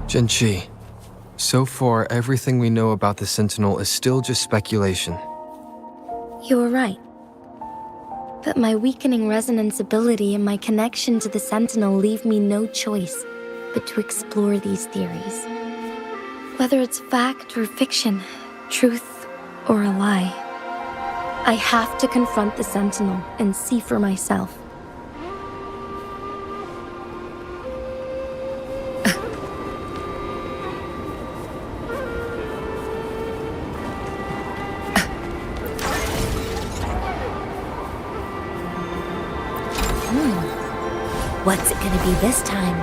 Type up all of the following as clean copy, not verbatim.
Jinzhou, so far everything we know about the Sentinel is still just speculation. You were right. But my weakening resonance ability and my connection to the Sentinel leave me no choice but to explore these theories. Whether it's fact or fiction, truth or a lie, I have to confront the Sentinel and see for myself. What's it gonna be this time?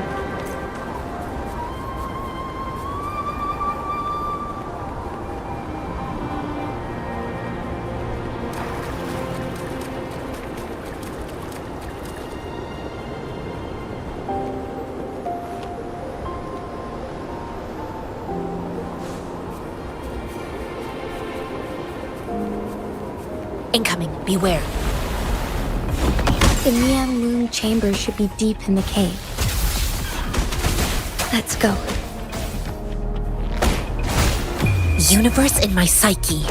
Incoming, beware. The Neon Moon chamber should be deep in the cave. Let's go. Universe in my psyche.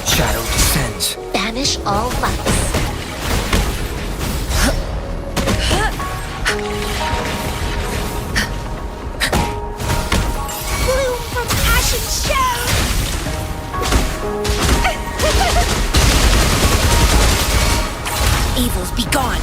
Shadow descends. Banish all lights. Bloom from ashen shell. Evils be gone.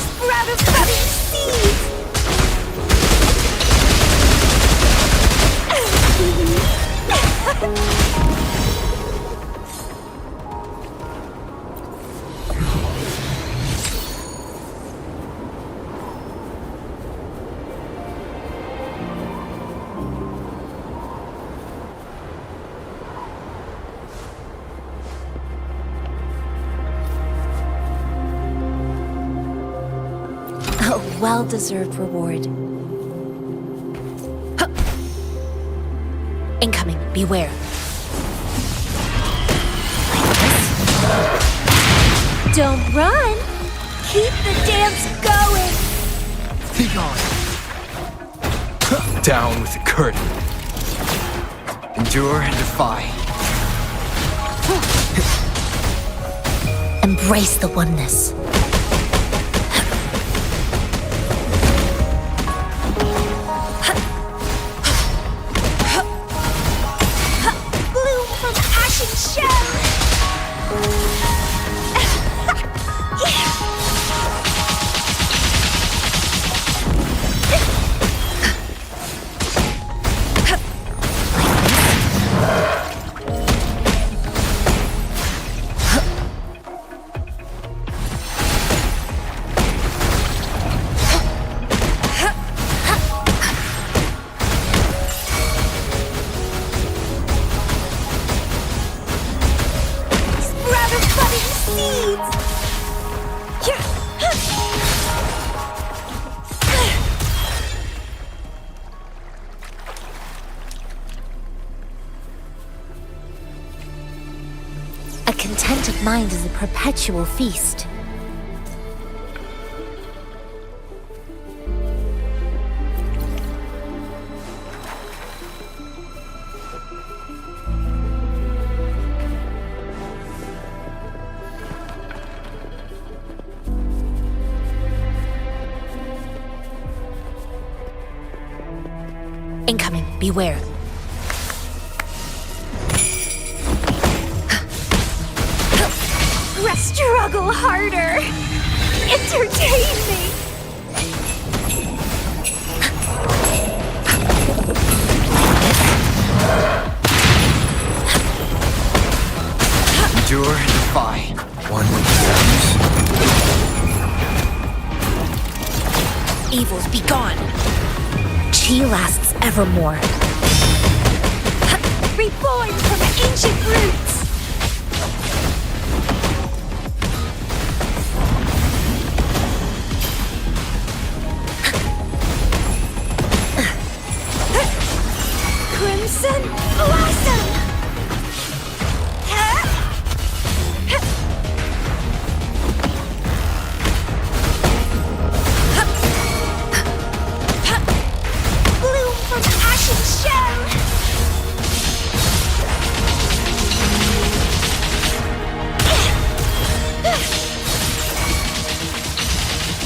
Sprout of budding seeds. well-deserved reward. Huh. Incoming, beware. Don't run! Keep the dance going! Be gone. Down with the curtain. Endure and defy. Embrace the oneness. Bloom from ash and shell! A contented mind is a perpetual feast. Incoming, beware. Struggle harder! Entertain me! Endure and defy. One with the Evils be gone! Chi lasts evermore. Reborn from ancient roots! Crimson Blossom! Bloom from ash and shell!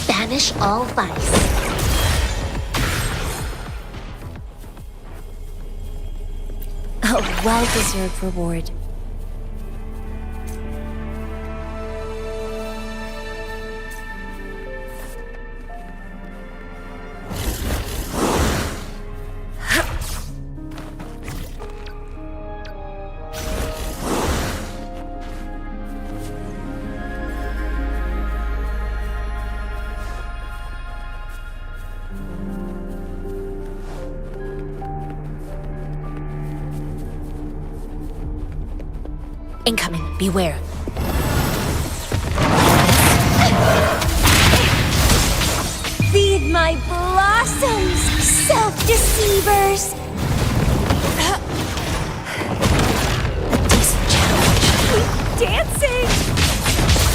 Banish all vice. A well-deserved reward. Incoming, beware. Feed my blossoms, self-deceivers! A decent challenge. Keep dancing!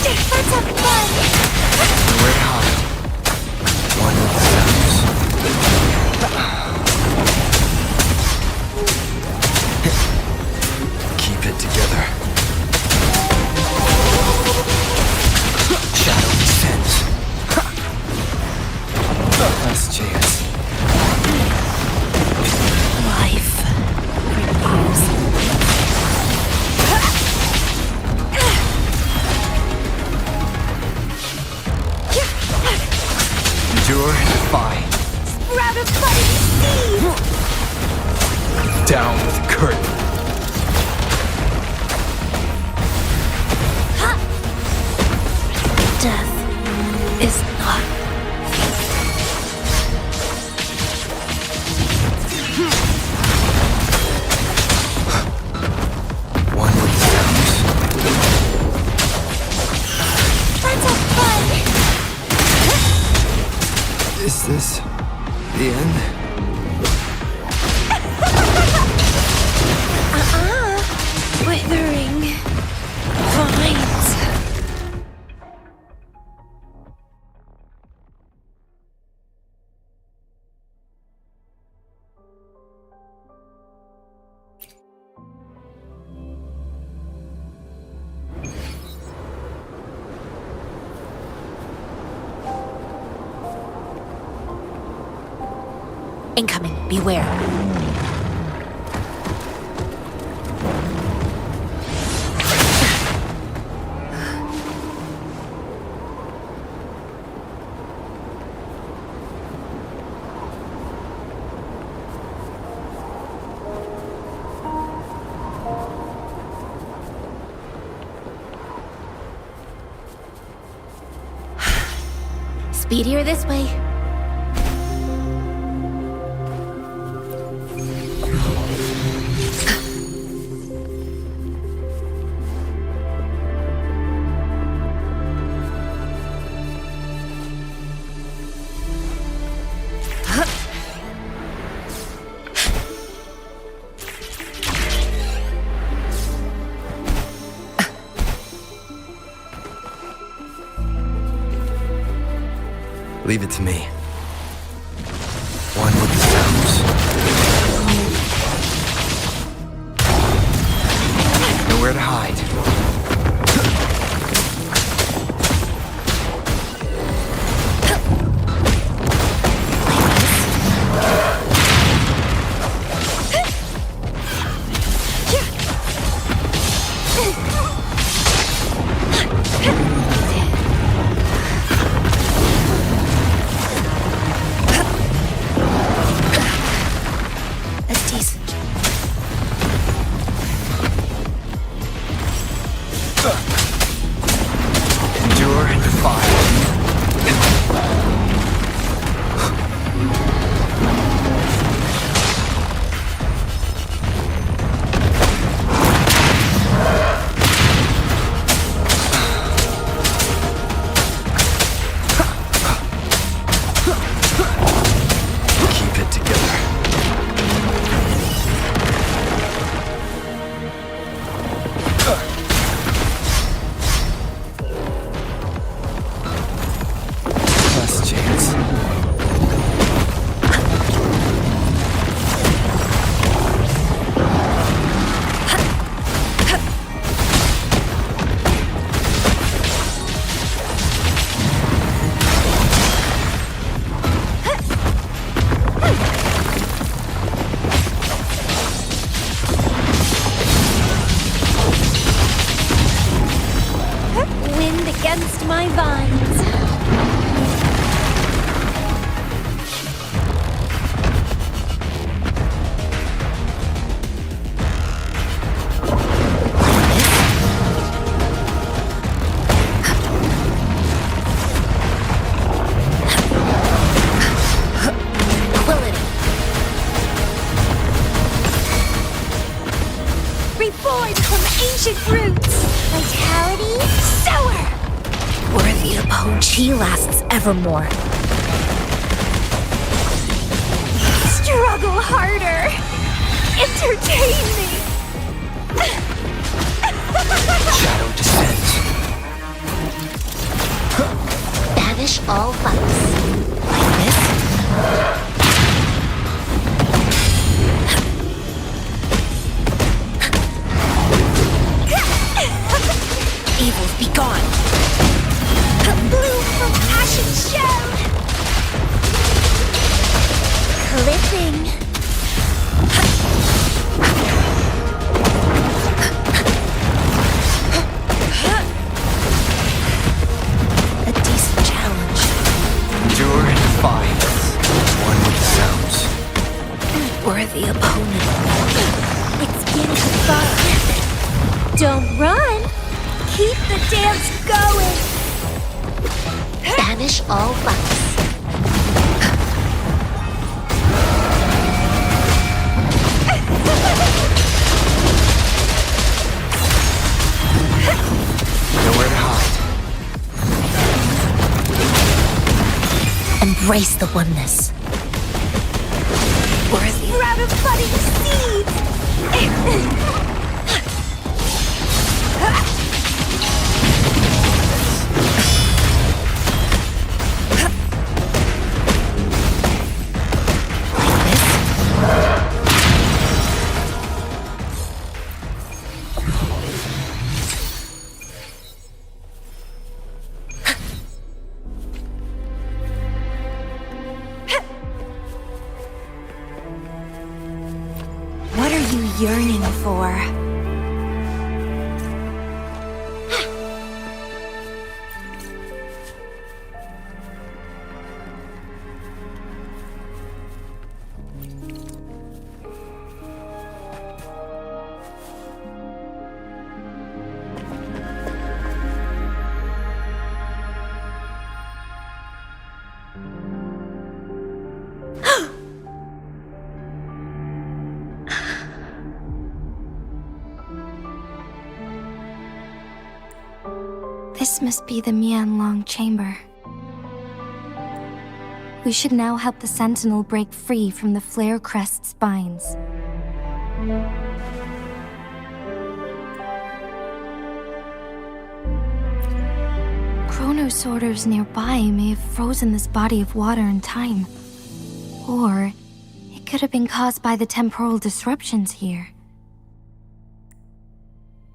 Let's have fun! Way high. One with the sounds. Keep it together. Shadow descends. Last chance. Life renews. Endure and defy. Sprout a budding seed! Down with the curtain. Death is not. One with the sounds. Let's have fun! this the end? Withering vines. Incoming, beware. Speedier this way. Leave it to me. One with the sounds. Nowhere to hide. Against my vines. Reborn from ancient roots. Vitality sour. Worthy opponent, she lasts evermore. Struggle harder. Entertain me. Shadow descends. Banish all vice. Like this. Evils be gone. Bloom from ashen shell. Clipping. A decent challenge. Endure and defy. One with the sounds. Worthy opponent. It's getting fun. Don't run. Keep the dance going. Banish all vice. Nowhere to hide. And Embrace the oneness. Worthy. We're out of budding seeds! What are you yearning for? This must be the Mianlong chamber. We should now help the Sentinel break free from the Flare Crest's binds. Chronosorters nearby may have frozen this body of water in time. Or it could have been caused by the temporal disruptions here.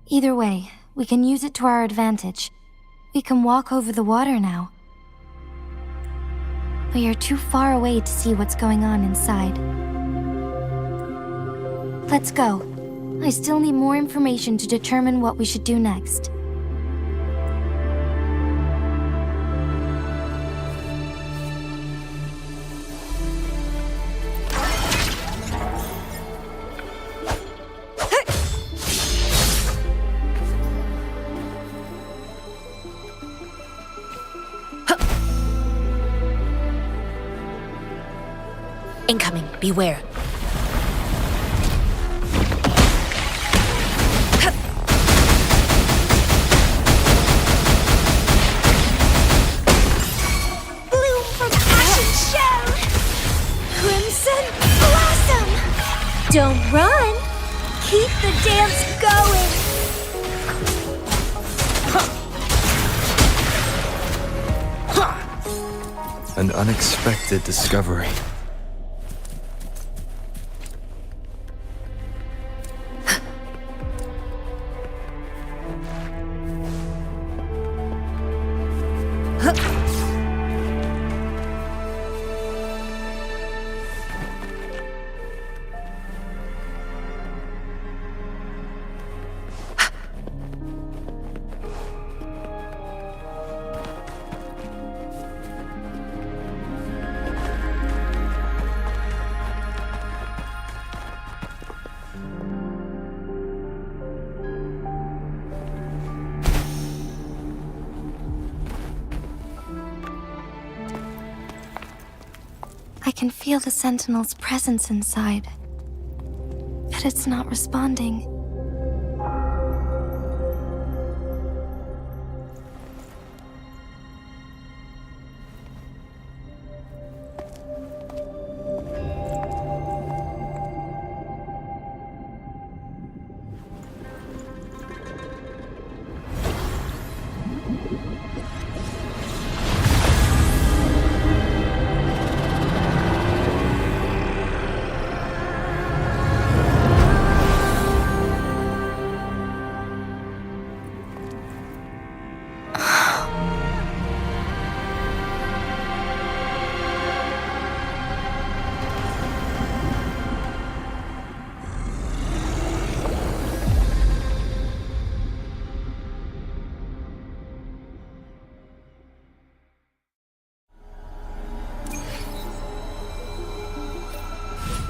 Either way, we can use it to our advantage. We can walk over the water now. We are too far away to see what's going on inside. Let's go. I still need more information to determine what we should do next. Incoming, beware. Bloom from ashen shell! Crimson blossom! Don't run! Keep the dance going! An unexpected discovery. I can feel the Sentinel's presence inside, but it's not responding.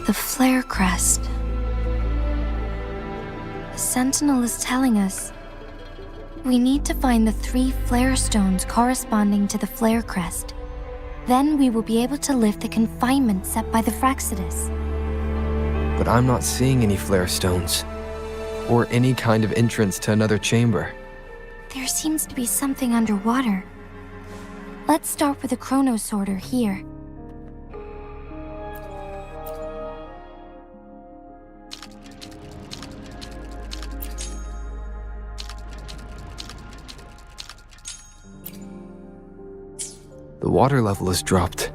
The Flare Crest. The Sentinel is telling us we need to find the 3 flare stones corresponding to the Flare Crest. Then we will be able to lift the confinement set by the Fraccidus. But I'm not seeing any flare stones, or any kind of entrance to another chamber. There seems to be something underwater. Let's start with a Chronosorter here. The water level has dropped.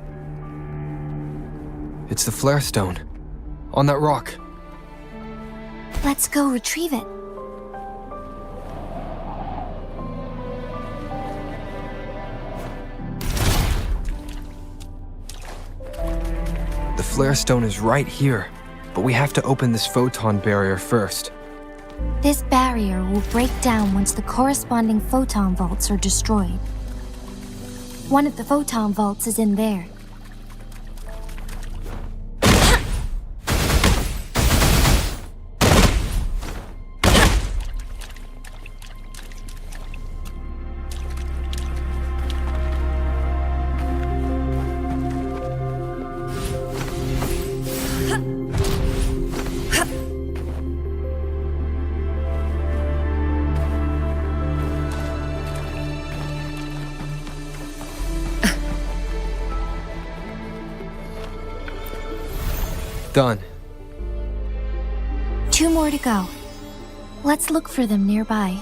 It's the flare stone. On that rock. Let's go retrieve it. The flare stone is right here, but we have to open this photon barrier first. This barrier will break down once the corresponding photon vaults are destroyed. One of the photon vaults is in there. Done. 2 more to go. Let's look for them nearby.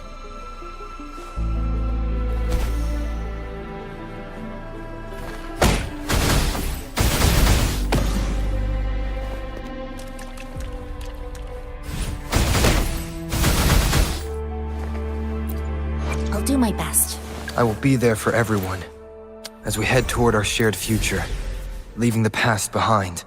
I'll do my best. I will be there for everyone as we head toward our shared future, leaving the past behind.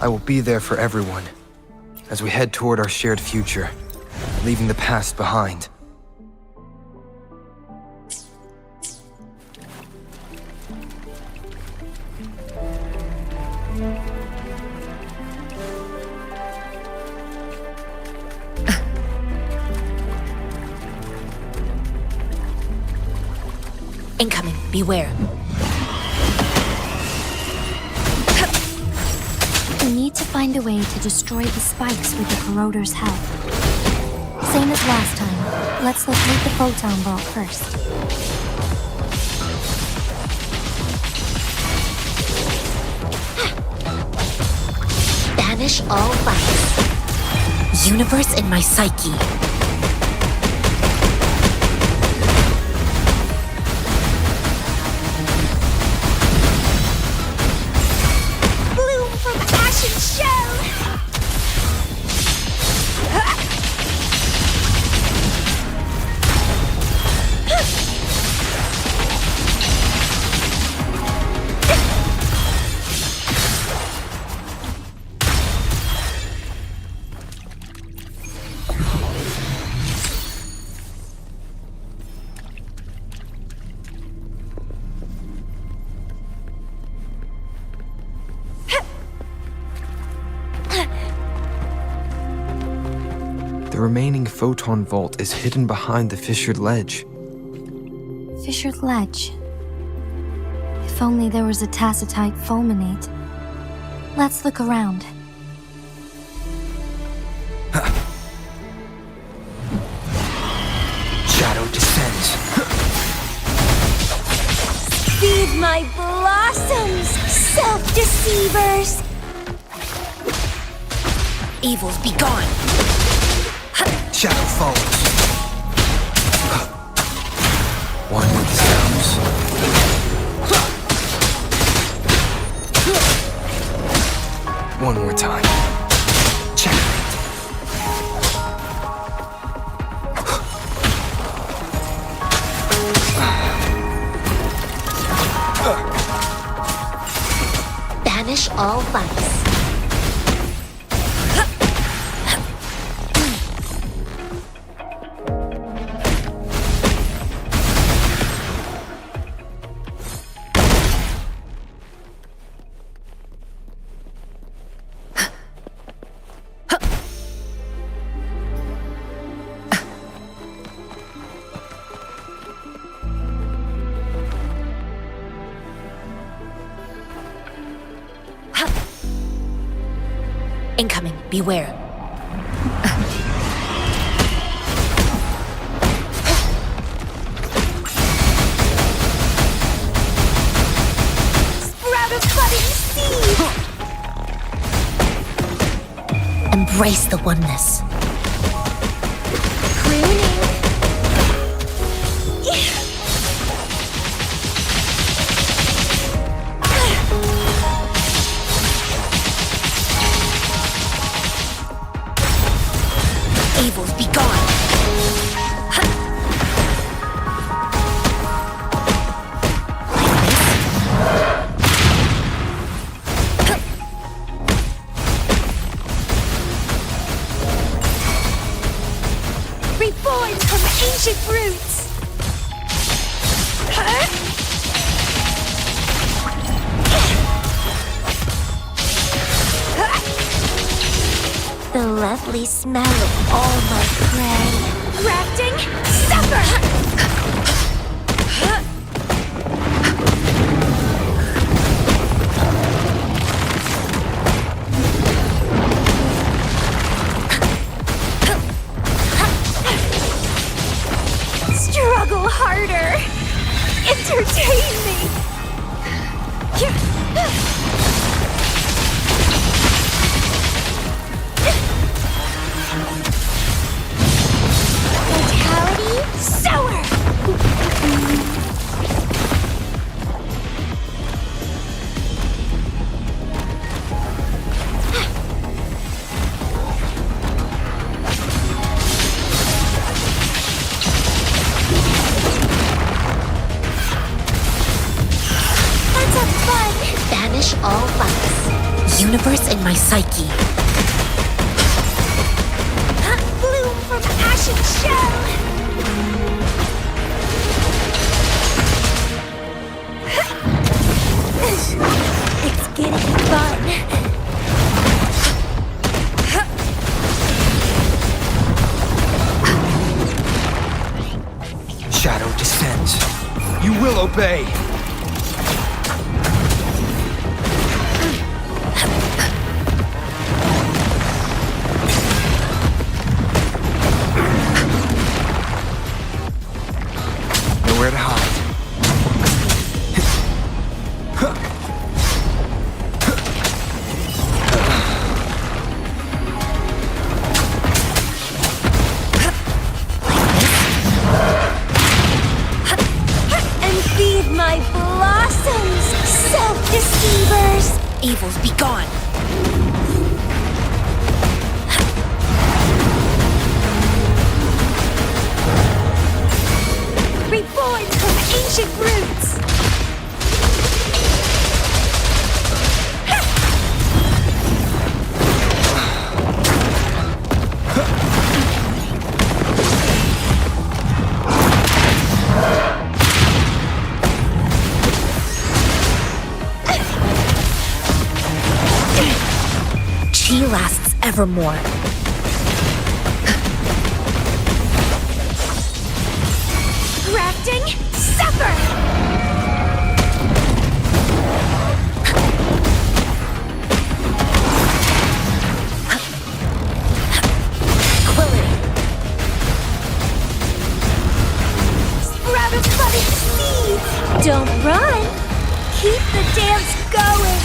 I will be there for everyone as we head toward our shared future, leaving the past behind. Incoming, beware. We need to find a way to destroy the spikes with the corroder's help. Same as last time. Let's locate the photon vault first. Banish all vice. Universe in my psyche. The remaining photon vault is hidden behind the fissured ledge. Fissured ledge. If only there was a tacitite fulminate. Let's look around. Shadow descends. Feed my blossoms, self-deceivers! Evils be gone. Shadow follows. One with the sounds. One more time. Checkmate. Banish all vice. Incoming, beware. Embrace the oneness. Evils be gone. Reborn from ancient roots! The lovely smell of all my prey. Grafting, suffer! Struggle harder! Entertain me! Vitality, sour! Let's have fun! Banish all vice. Universe in my psyche. Bloom from ashen shell! It's getting fun. Shadow descends. You will obey! Nowhere to hide. And feed my blossoms, self-deceivers! Evils be gone. Reborn from ancient roots! Chi lasts evermore. Grafting, suffer! Quilling. Sprout of budding seeds! Don't run! Keep the dance going!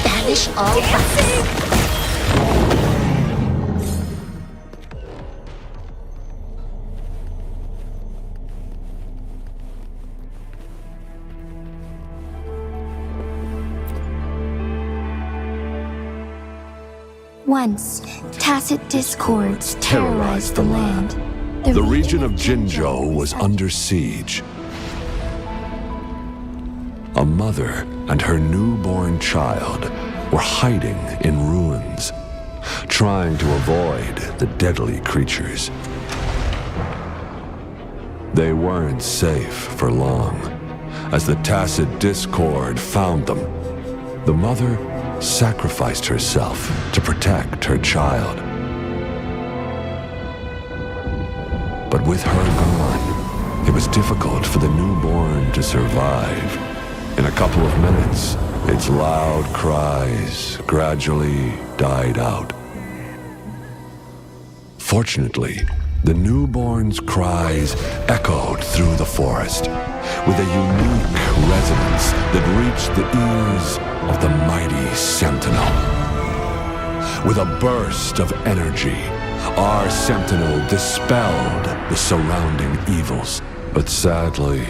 Banish all vice. Dancing! Once, tacit discords terrorized the land. The region of Jinzhou was under siege. A mother and her newborn child were hiding in ruins, trying to avoid the deadly creatures. They weren't safe for long, as the tacit discord found them. The mother sacrificed herself to protect her child. But with her gone, it was difficult for the newborn to survive. In a couple of minutes, its loud cries gradually died out. Fortunately, The newborn's cries echoed through the forest, with a unique resonance that reached the ears of the mighty sentinel. With a burst of energy, our sentinel dispelled the surrounding evils. But sadly,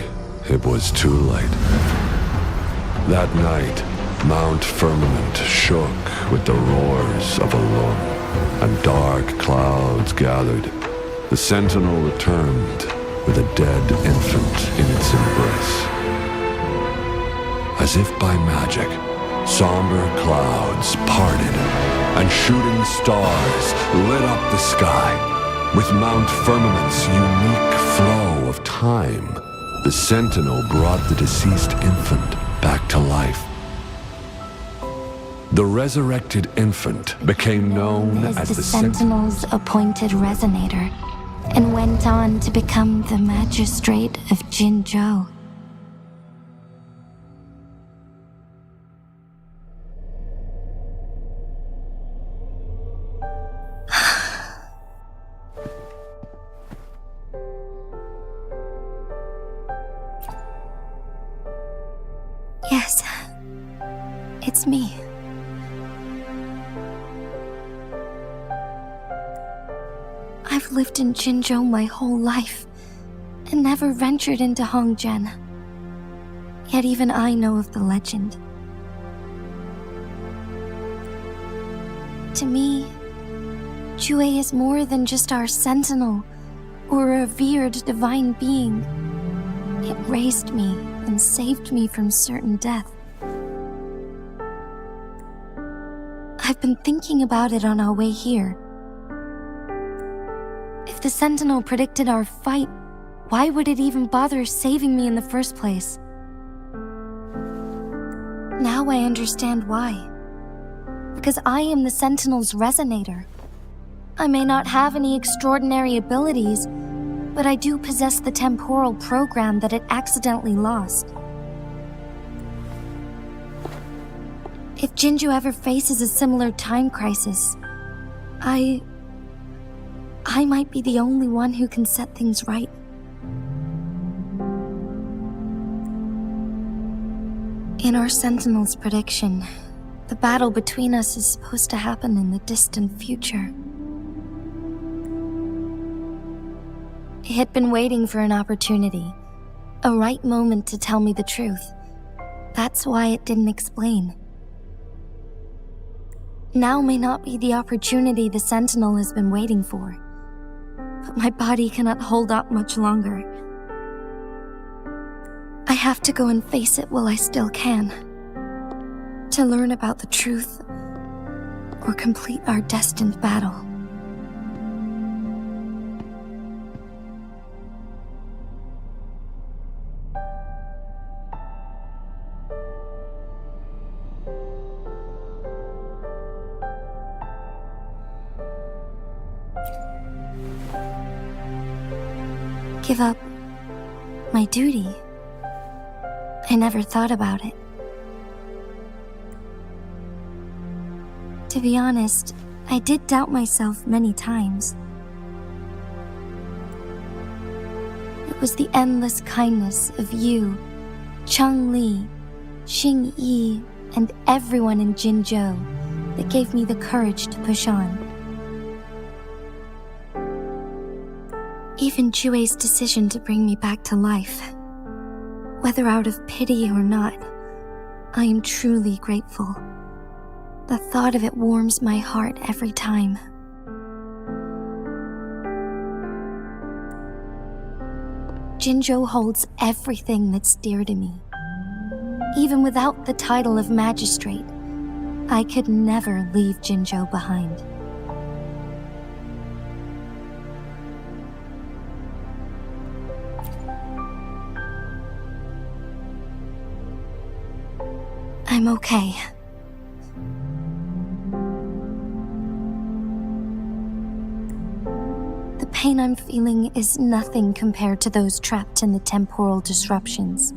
it was too late. That night, Mount Firmament shook with the roars of a lung, and dark clouds gathered. The sentinel returned with a dead infant in its embrace. As if by magic, somber clouds parted, and shooting stars lit up the sky. With Mount Firmament's unique flow of time, the sentinel brought the deceased infant back to life. The resurrected infant became known as the Sentinel's appointed resonator, and went on to become the magistrate of Jinzhou. Yes, it's me. I've lived in Jinzhou my whole life, and never ventured into Hongzhen. Yet even I know of the legend. To me, Jue is more than just our sentinel, or a revered divine being. It raised me and saved me from certain death. I've been thinking about it on our way here. If the Sentinel predicted our fight, why would it even bother saving me in the first place? Now I understand why. Because I am the Sentinel's resonator. I may not have any extraordinary abilities, but I do possess the temporal program that it accidentally lost. If Jinzhou ever faces a similar time crisis, I might be the only one who can set things right. In our Sentinel's prediction, the battle between us is supposed to happen in the distant future. It had been waiting for an opportunity, a right moment to tell me the truth. That's why it didn't explain. Now may not be the opportunity the Sentinel has been waiting for, but my body cannot hold up much longer. I have to go and face it while I still can, to learn about the truth or complete our destined battle. Give up my duty? I never thought about it. To be honest, I did doubt myself many times. It was the endless kindness of you, Cheng Li, Xing Yi, and everyone in Jinzhou that gave me the courage to push on. Even Jue's decision to bring me back to life, whether out of pity or not, I am truly grateful. The thought of it warms my heart every time. Jinzhou holds everything that's dear to me. Even without the title of magistrate, I could never leave Jinzhou behind. I'm okay. The pain I'm feeling is nothing compared to those trapped in the temporal disruptions.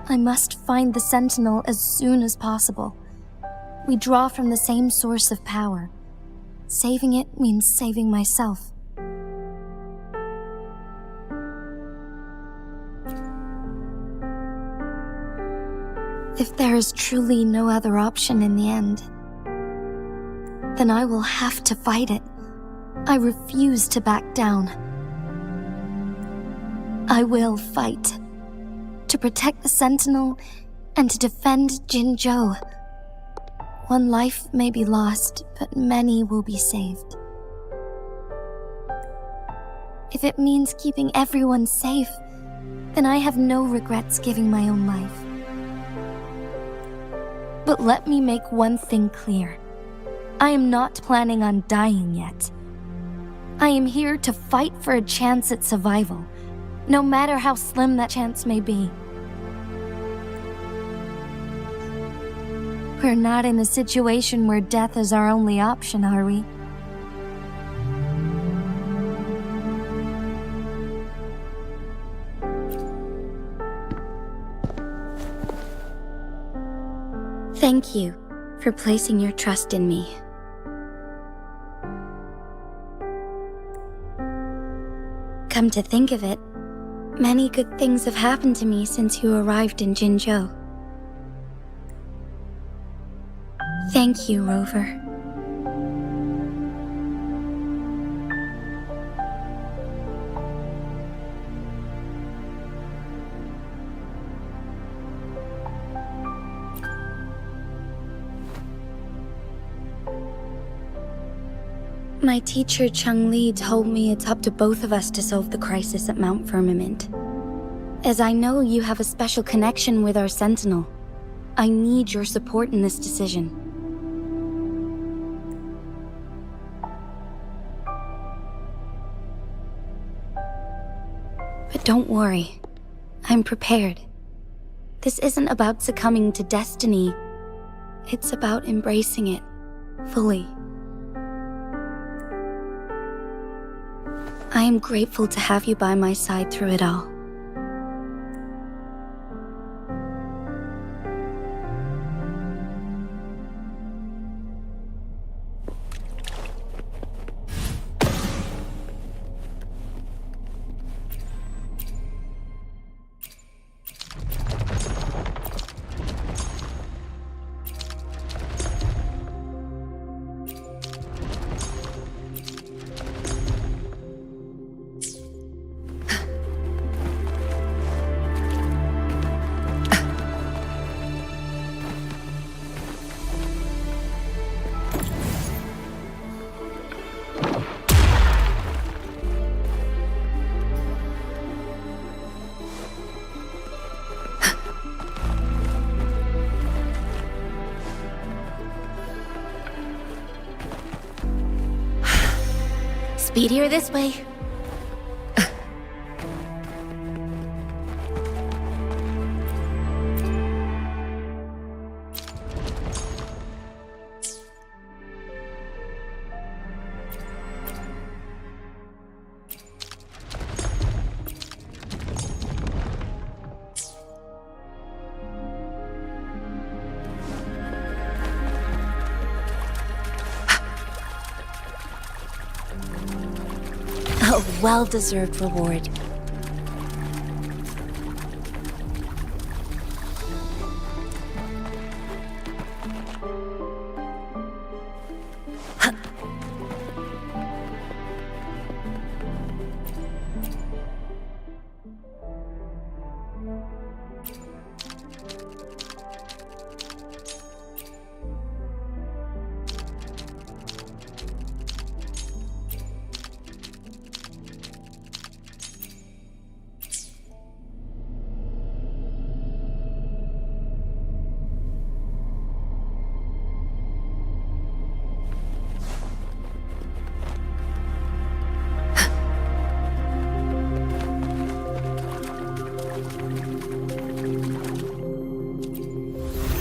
I must find the Sentinel as soon as possible. We draw from the same source of power. Saving it means saving myself. If there is truly no other option in the end, then I will have to fight it. I refuse to back down. I will fight. To protect the Sentinel and to defend Jinzhou. One life may be lost, but many will be saved. If it means keeping everyone safe, then I have no regrets giving my own life. But let me make one thing clear. I am not planning on dying yet. I am here to fight for a chance at survival, no matter how slim that chance may be. We're not in a situation where death is our only option, are we? Thank you for placing your trust in me. Come to think of it, many good things have happened to me since you arrived in Jinzhou. Thank you, Rover. My teacher Cheng-Li told me it's up to both of us to solve the crisis at Mount Firmament. As I know you have a special connection with our Sentinel, I need your support in this decision. But don't worry, I'm prepared. This isn't about succumbing to destiny, it's about embracing it fully. I am grateful to have you by my side through it all. Speedier this way. A well-deserved reward.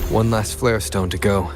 One last flare stone to go.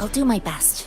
I'll do my best.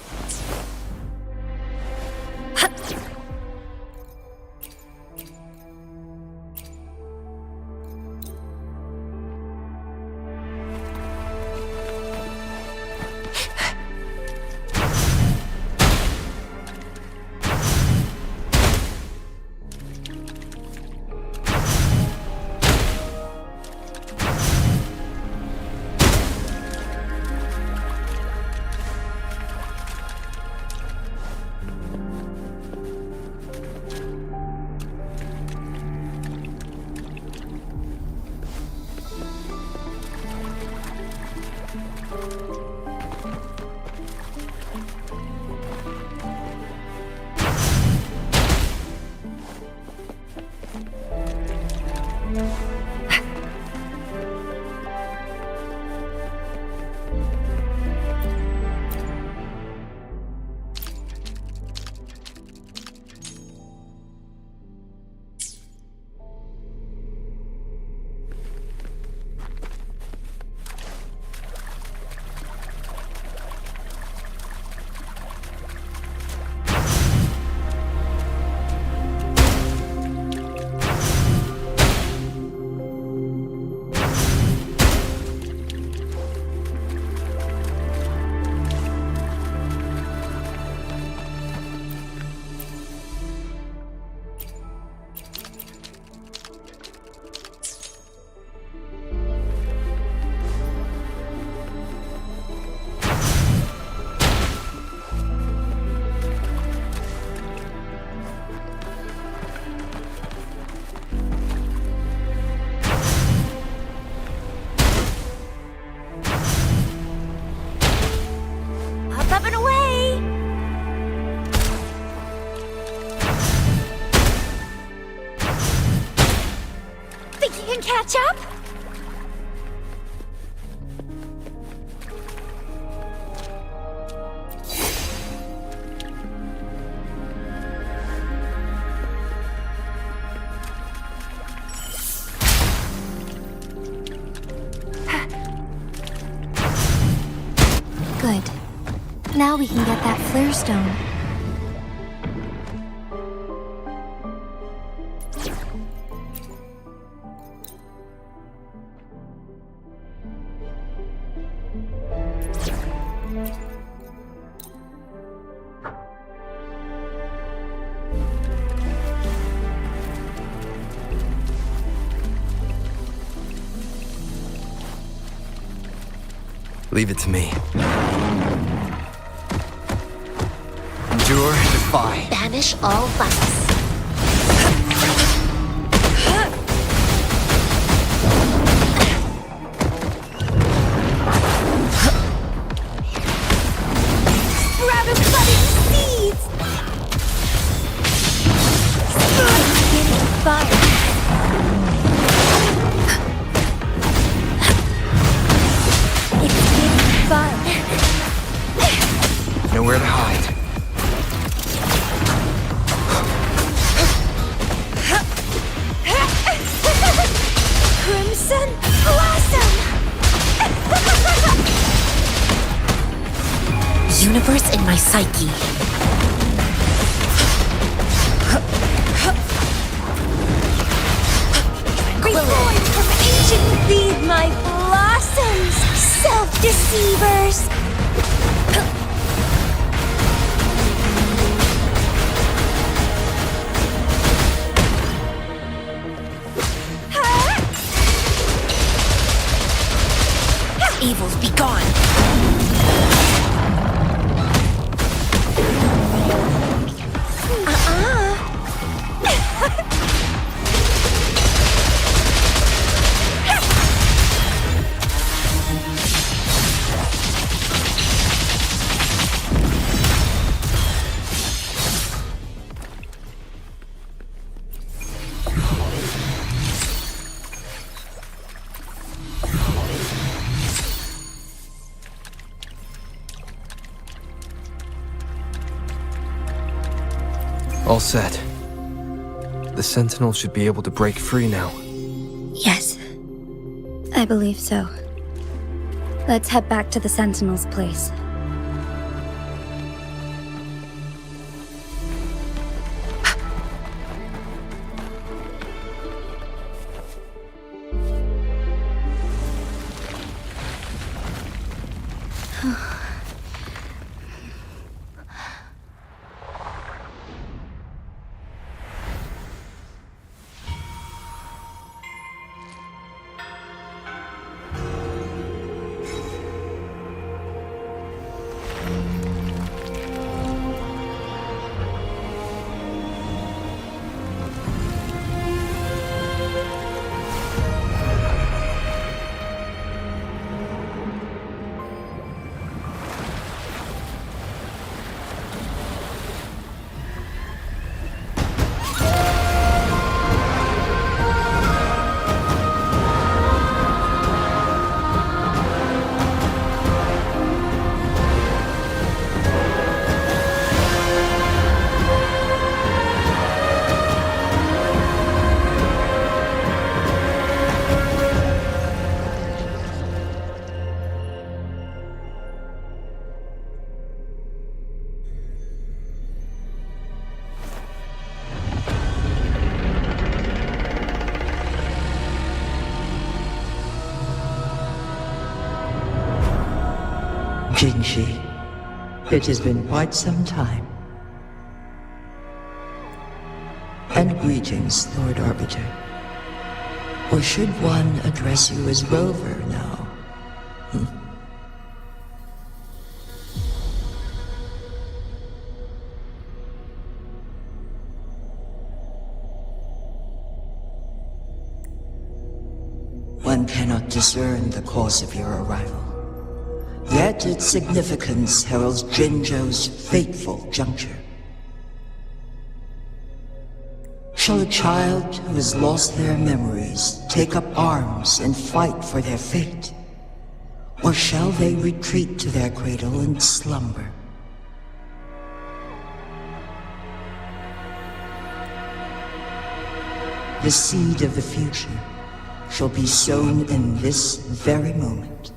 Up and away! Think you can catch up? Good. Now we can get that flare stone. Leave it to me. Endure, defy. Banish all vice. Sprout of budding seeds! Getting fire. It's getting fun. Nowhere to hide. Crimson Blossom! Universe in my psyche. Reborn from ancient feed my blossoms, self-deceivers! Evils be gone. All set. The Sentinel should be able to break free now. Yes, I believe so. Let's head back to the Sentinel's place. Jinzhou, it has been quite some time. And greetings, Lord Arbiter. Or should one address you as Rover now? One cannot discern the cause of your arrival. Yet its significance heralds Jinzhou's fateful juncture. Shall a child who has lost their memories take up arms and fight for their fate? Or shall they retreat to their cradle and slumber? The seed of the future shall be sown in this very moment.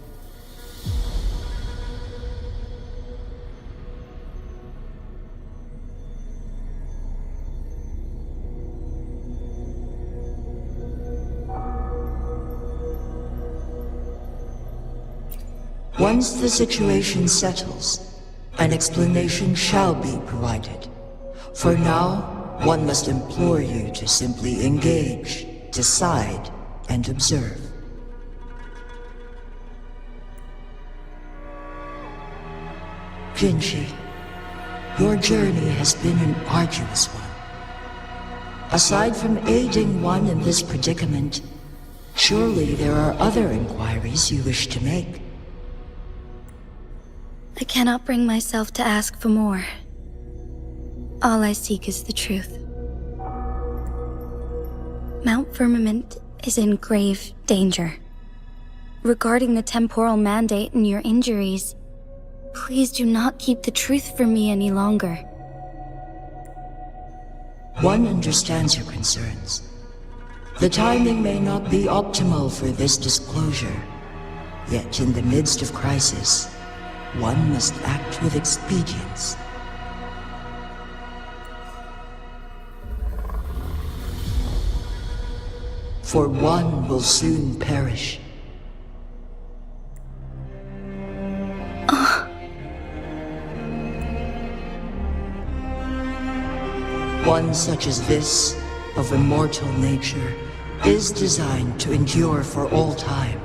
Once the situation settles, an explanation shall be provided. For now, one must implore you to simply engage, decide, and observe. Jinzhou, your journey has been an arduous one. Aside from aiding one in this predicament, surely there are other inquiries you wish to make. I cannot bring myself to ask for more. All I seek is the truth. Mount Firmament is in grave danger. Regarding the temporal mandate and your injuries, please do not keep the truth from me any longer. One understands your concerns. The timing may not be optimal for this disclosure, yet in the midst of crisis, one must act with expedience. For one will soon perish. One such as this, of immortal nature, is designed to endure for all time.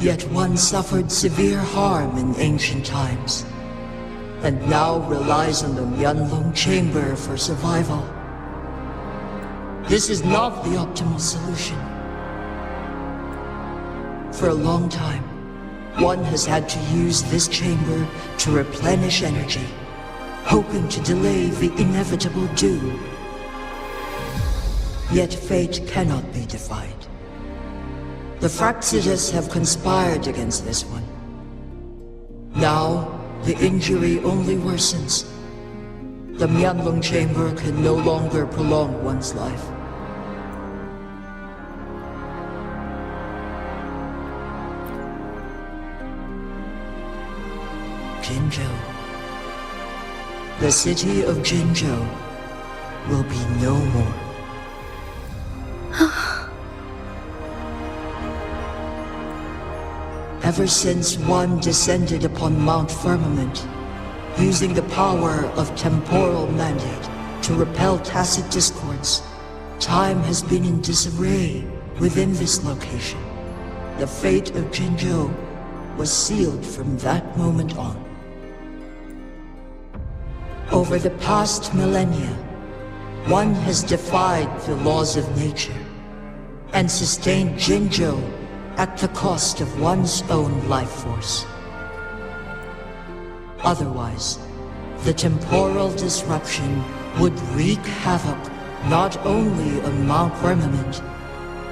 Yet one suffered severe harm in ancient times, and now relies on the Mianlong Chamber for survival. This is not the optimal solution. For a long time, one has had to use this chamber to replenish energy, hoping to delay the inevitable doom. Yet fate cannot be defied. The Fraxitus have conspired against this one. Now, the injury only worsens. The Mianlong Chamber can no longer prolong one's life. Jinzhou. The city of Jinzhou will be no more. Ever since one descended upon Mount Firmament, using the power of temporal mandate to repel tacit discords, time has been in disarray within this location. The fate of Jinzhou was sealed from that moment on. Over the past millennia, one has defied the laws of nature and sustained Jinzhou at the cost of one's own life force. Otherwise, the temporal disruption would wreak havoc not only on Mount Firmament,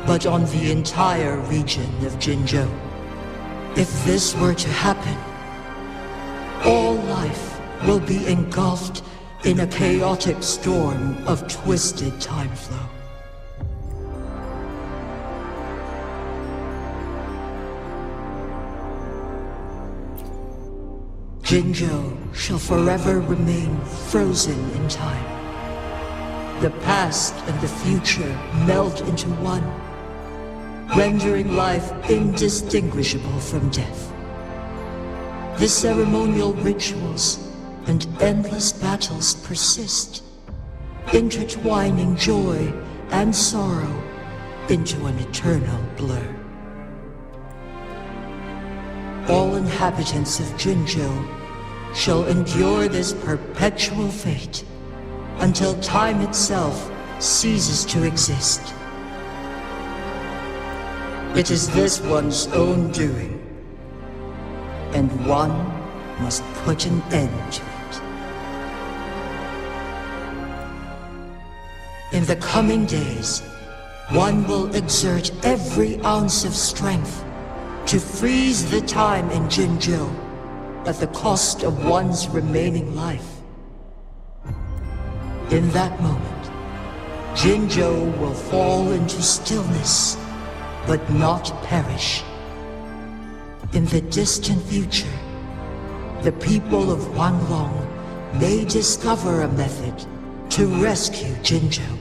but on the entire region of Jinzhou. If this were to happen, all life will be engulfed in a chaotic storm of twisted time flow. Jinzhou shall forever remain frozen in time. The past and the future meld into one, rendering life indistinguishable from death. The ceremonial rituals and endless battles persist, intertwining joy and sorrow into an eternal blur. All inhabitants of Jinzhou shall endure this perpetual fate until time itself ceases to exist. It is this one's own doing, and one must put an end to it. In the coming days, one will exert every ounce of strength to freeze the time in Jinzhou at the cost of one's remaining life. In that moment, Jinzhou will fall into stillness, but not perish. In the distant future, the people of Wanglong may discover a method to rescue Jinzhou.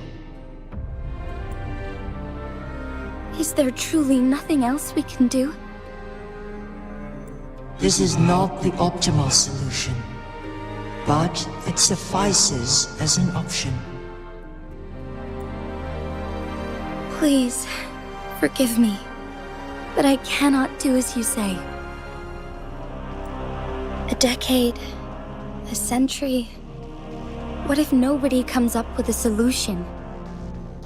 Is there truly nothing else we can do? This is not the optimal solution, but it suffices as an option. Please, forgive me, but I cannot do as you say. A decade, a century. What if nobody comes up with a solution?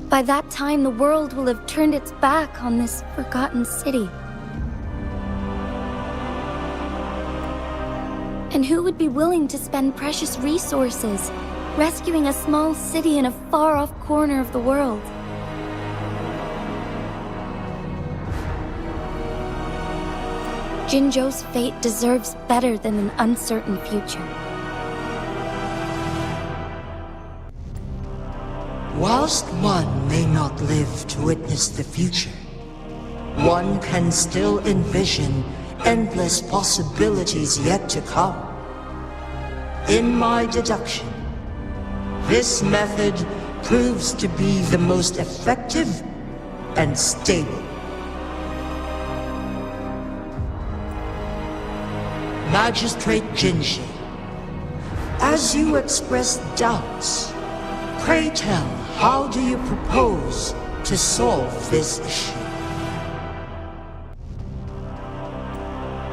By that time, the world will have turned its back on this forgotten city. And who would be willing to spend precious resources rescuing a small city in a far-off corner of the world? Jinzhou's fate deserves better than an uncertain future. Whilst one may not live to witness the future, one can still envision endless possibilities yet to come. In my deduction, this method proves to be the most effective and stable. Magistrate Jinzhou, as you express doubts, pray tell, how do you propose to solve this issue?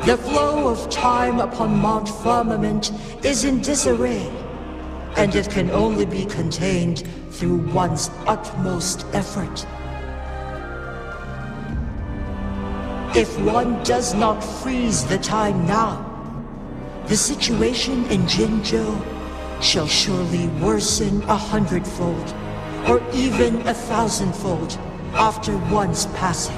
The flow of time upon Mount Firmament is in disarray, and it can only be contained through one's utmost effort. If one does not freeze the time now, the situation in Jinzhou shall surely worsen 100-fold, or even 1,000-fold, after one's passing.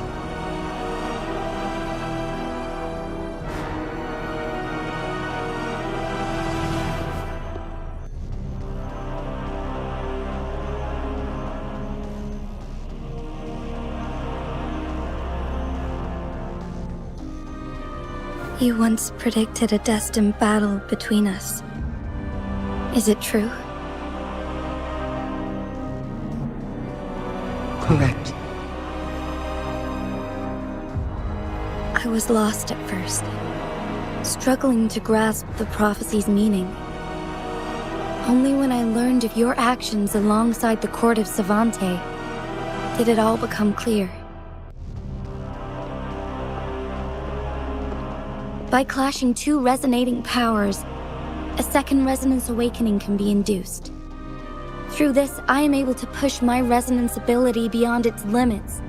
You once predicted a destined battle between us. Is it true? Correct. I was lost at first, struggling to grasp the prophecy's meaning. Only when I learned of your actions alongside the court of Savante did it all become clear. By clashing two resonating powers, a second resonance awakening can be induced. Through this, I am able to push my resonance ability beyond its limits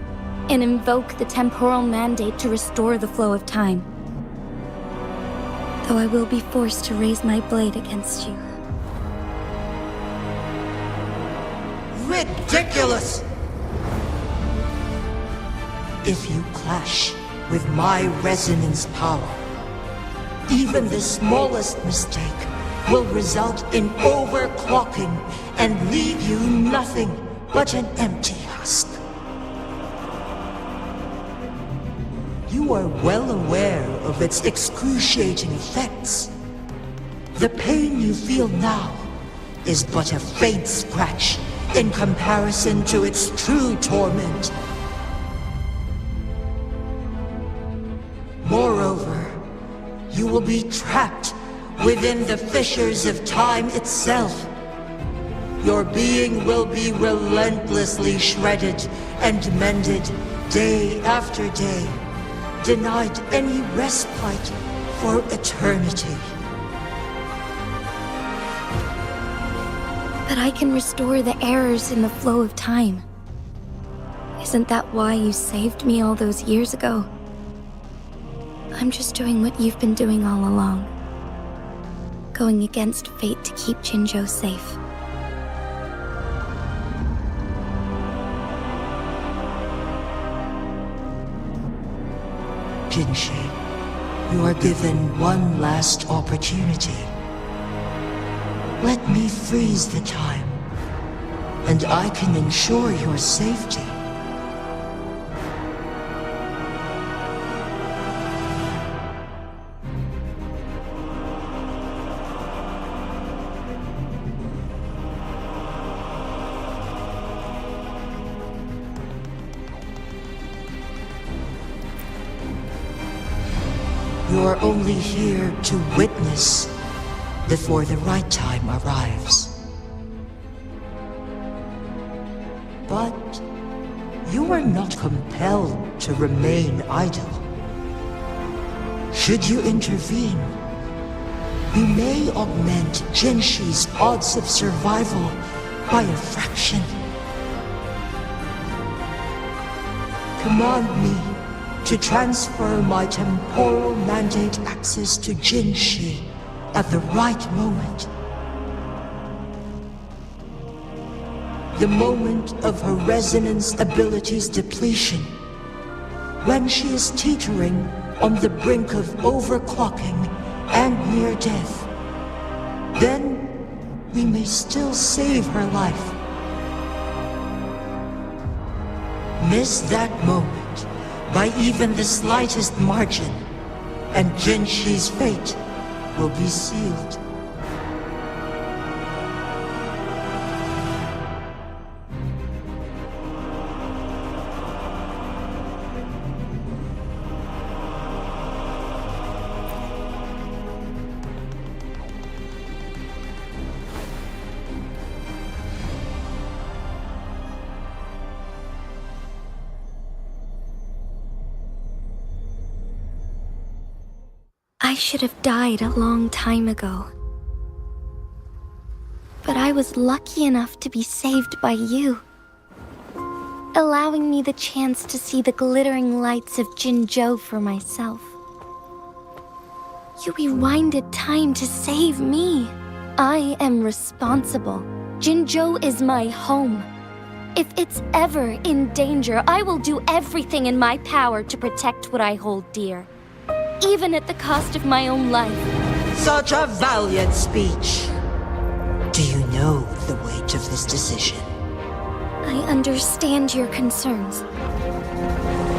and invoke the temporal mandate to restore the flow of time. Though I will be forced to raise my blade against you. Ridiculous! If you clash with my resonance power, even the smallest mistake will result in overclocking and leave you nothing but an empty husk. You are well aware of its excruciating effects. The pain you feel now is but a faint scratch in comparison to its true torment. Moreover, you will be trapped within the fissures of time itself. Your being will be relentlessly shredded and mended day after day, denied any respite for eternity. But I can restore the errors in the flow of time. Isn't that why you saved me all those years ago? I'm just doing what you've been doing all along. Going against fate to keep Jinzhou safe. Jinshi, you are given one last opportunity. Let me freeze the time, and I can ensure your safety. You are only here to witness before the right time arrives. But you are not compelled to remain idle. Should you intervene, you may augment Jinshi's odds of survival by a fraction. Command me to transfer my temporal mandate access to Jinshi at the right moment. The moment of her resonance ability's depletion, when she is teetering on the brink of overclocking and near death. Then we may still save her life. Miss that moment by even the slightest margin, and Jinshi's fate will be sealed. I should have died a long time ago. But I was lucky enough to be saved by you, allowing me the chance to see the glittering lights of Jinzhou for myself. You rewinded time to save me. I am responsible. Jinzhou is my home. If it's ever in danger, I will do everything in my power to protect what I hold dear, even at the cost of my own life. Such a valiant speech. Do you know the weight of this decision? I understand your concerns.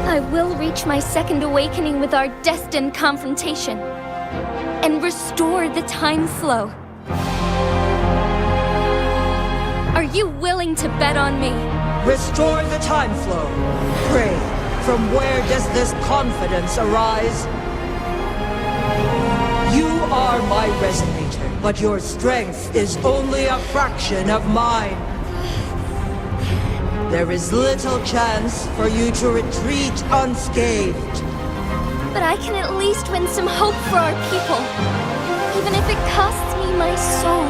I will reach my second awakening with our destined confrontation and restore the time flow. Are you willing to bet on me? Restore the time flow. Pray, from where does this confidence arise? You are my resonator, but your strength is only a fraction of mine. There is little chance for you to retreat unscathed. But I can at least win some hope for our people. Even if it costs me my soul,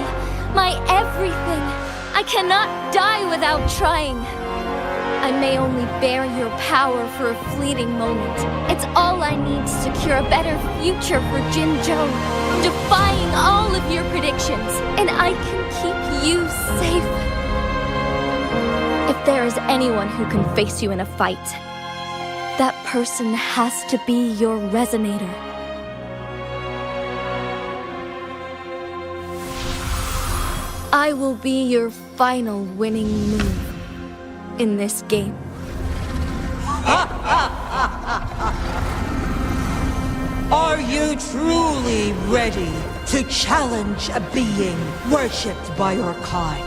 my everything. I cannot die without trying. I may only bear your power for a fleeting moment. It's all I need to secure a better future for Jinzhou, defying all of your predictions, and I can keep you safe. If there is anyone who can face you in a fight, that person has to be your resonator. I will be your final winning move in this game. Are you truly ready to challenge a being worshipped by your kind?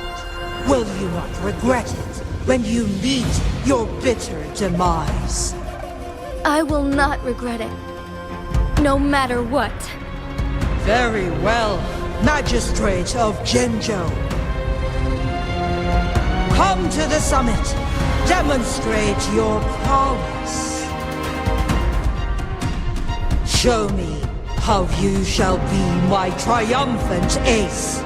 Will you not regret it when you meet your bitter demise? I will not regret it, no matter what. Very well, Magistrate of Jinzhou. Come to the summit. Demonstrate your prowess. Show me how you shall be my triumphant ace.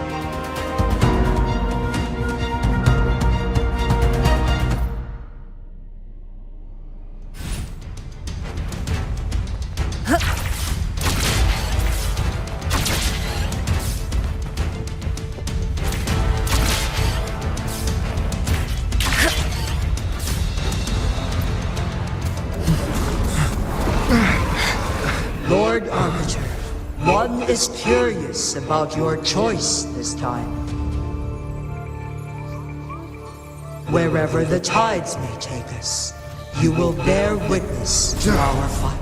Lord Arbiter, one is curious about your choice this time. Wherever the tides may take us, you will bear witness to our fight.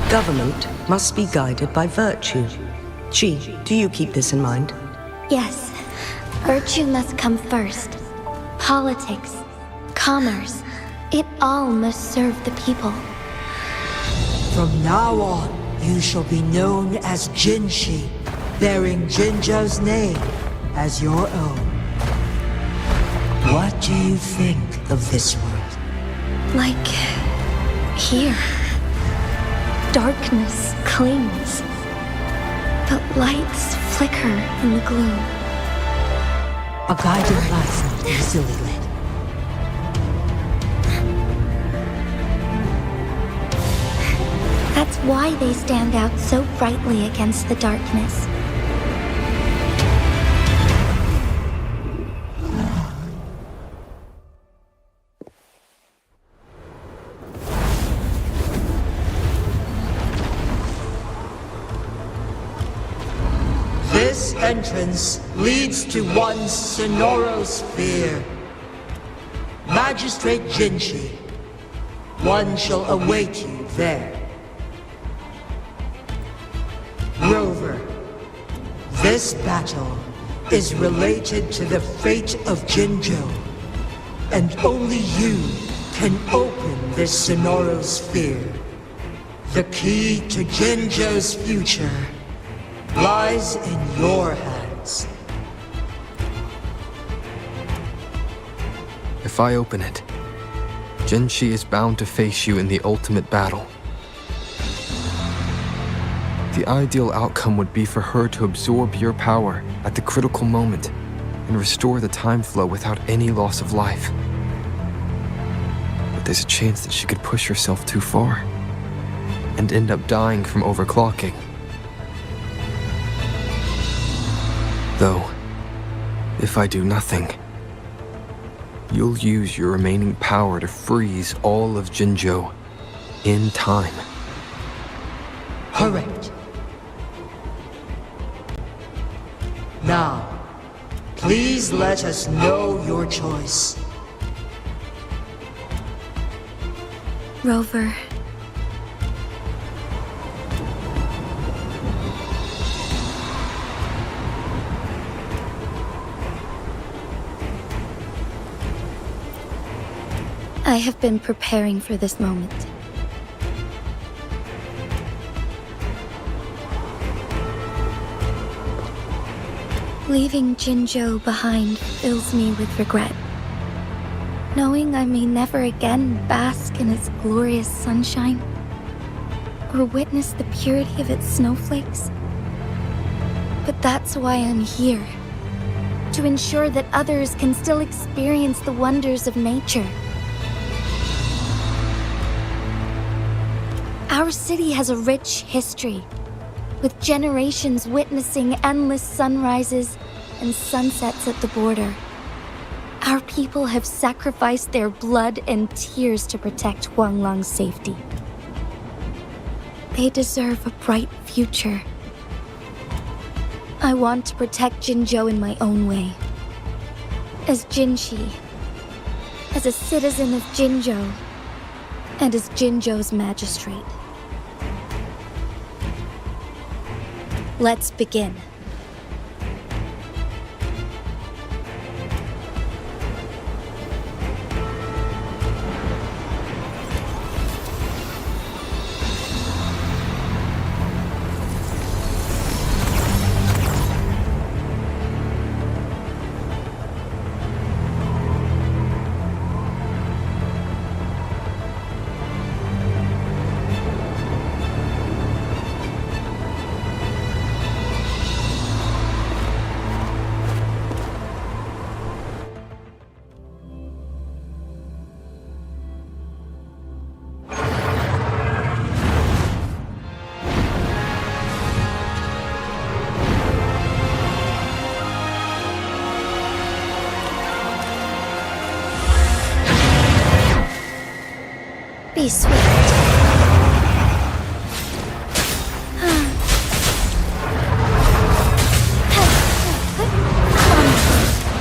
Government must be guided by virtue. Chi, do you keep this in mind? Yes, virtue must come first. Politics, commerce, it all must serve the people. From now on, you shall be known as Jinshi, bearing Jinzhou's name as your own. What do you think of this world? Like here. Darkness clings, but lights flicker in the gloom. A guiding light's not easily lit. That's why they stand out so brightly against the darkness. This entrance leads to one Sonoro sphere. Magistrate Jinshi, one shall await you there. Rover, this battle is related to the fate of Jinzhou, and only you can open this Sonoro sphere. The key to Jinzhou's future lies in your hands. If I open it, Jinshi is bound to face you in the ultimate battle. The ideal outcome would be for her to absorb your power at the critical moment and restore the time flow without any loss of life. But there's a chance that she could push herself too far and end up dying from overclocking. Though, if I do nothing, you'll use your remaining power to freeze all of Jinzhou in time. Correct. Now, please let us know your choice. Rover. I have been preparing for this moment. Leaving Jinzhou behind fills me with regret. Knowing I may never again bask in its glorious sunshine, or witness the purity of its snowflakes. But that's why I'm here. To ensure that others can still experience the wonders of nature. Our city has a rich history, with generations witnessing endless sunrises and sunsets at the border. Our people have sacrificed their blood and tears to protect Huanglang's safety. They deserve a bright future. I want to protect Jinzhou in my own way. As Jinshi, as a citizen of Jinzhou, and as Jinzhou's magistrate. Let's begin. Be swift.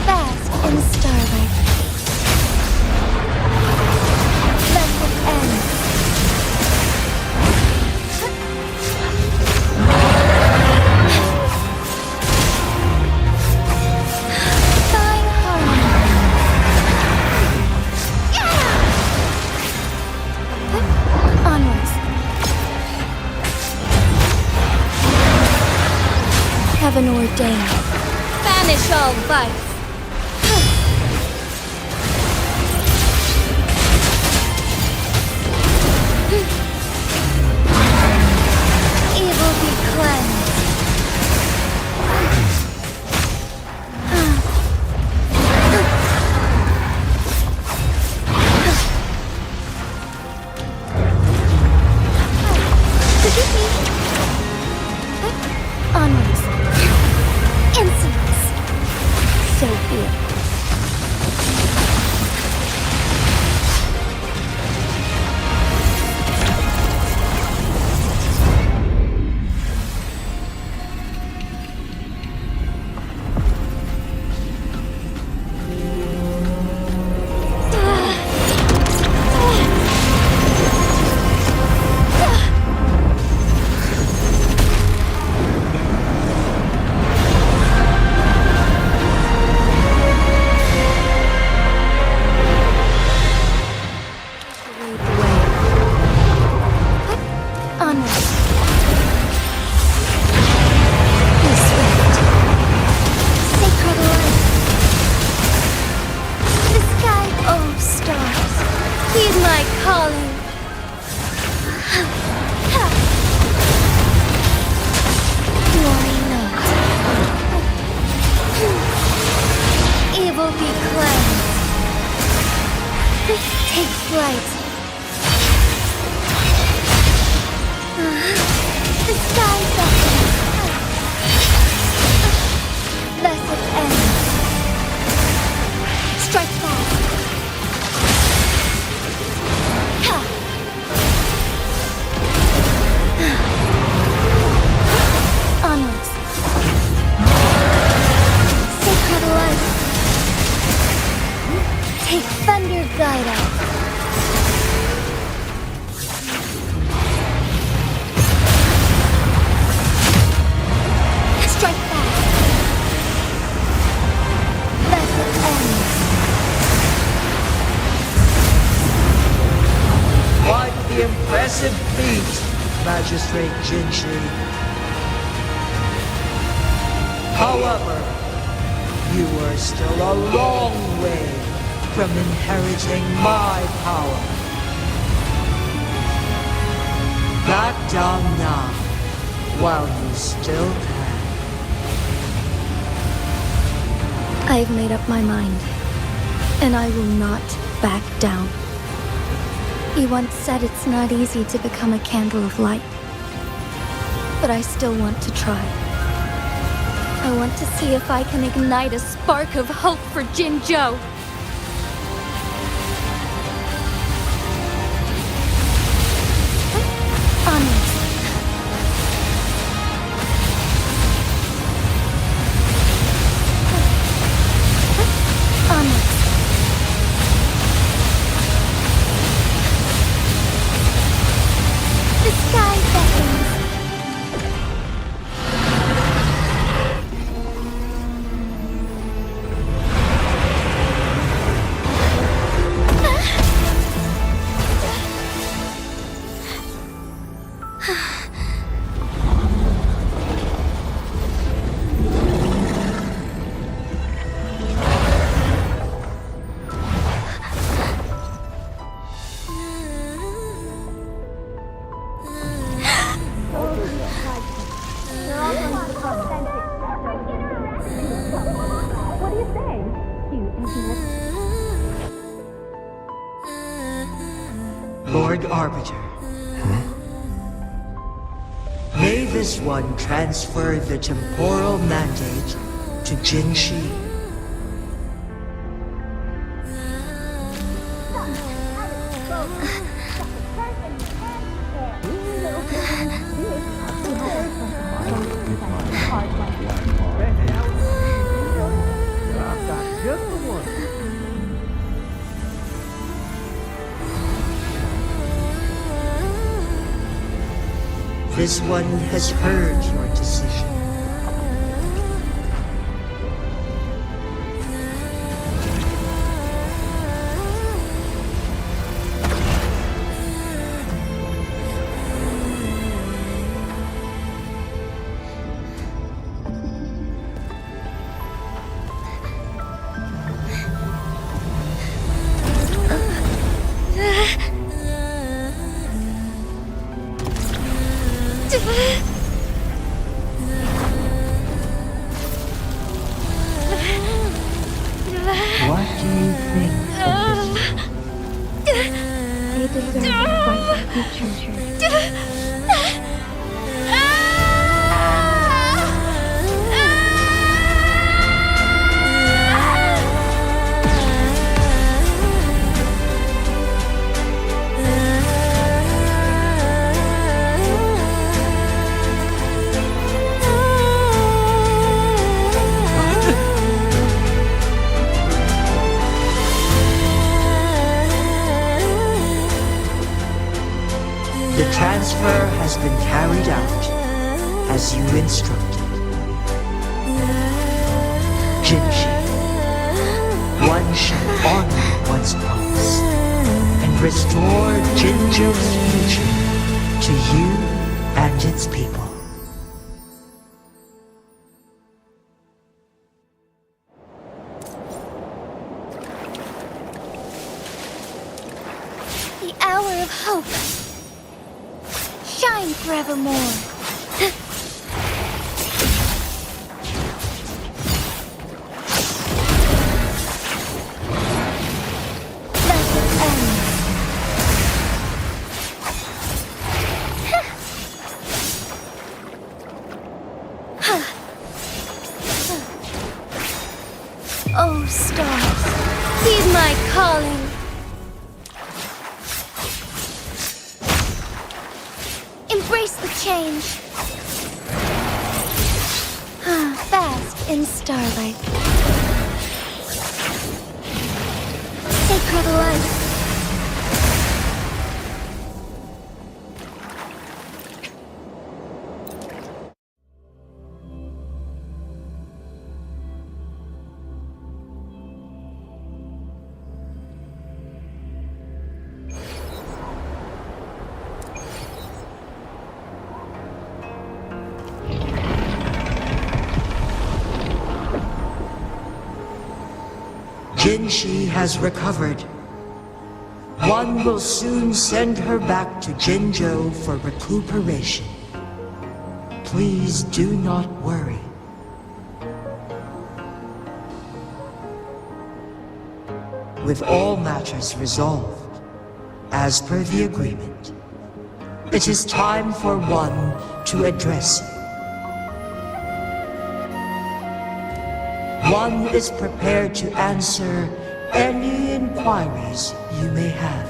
Bask in starlight. Let it end. Fine harmony. Onwards. Heaven ordained. Banish all vice. Evil be cleansed. Onwards. Insolence. So be it. Onwards. Be swift. Sacred light. The sky, oh stars, heed my calling. Glory not. Evil be cleansed. Take flight. The sky beckons. Blessed end. Strike fast. Ha! Onwards. Sacred light. Take thunder guide us. Strike fast. Blessed end. Quite the impressive feat, Magistrate Jinzhou. However, you are still a long way from inheriting my power. Back down now, while you still can. I've made up my mind, and I will not back down. You once said it's not easy to become a candle of light, but I still want to try. I want to see if I can ignite a spark of hope for Jinzhou. Onwards. Onwards. Lord Arbiter. May this one transfer the temporal mandate to Jinzhou. This one has heard your decision. What do you think of this? They deserve a bright future. The transfer has been carried out as you instructed. Jinzhou, one shall honor one's promise and restore Jinzhou's future to you and its people. The hour of hope. Shine forevermore. Let it end. Oh, stars, heed my calling. Embrace the change. Bask in starlight. Sacred light. Jinzhou has recovered. One will soon send her back to Jinzhou for recuperation. Please do not worry. With all matters resolved, as per the agreement, it is time for one to address you. One is prepared to answer any inquiries you may have.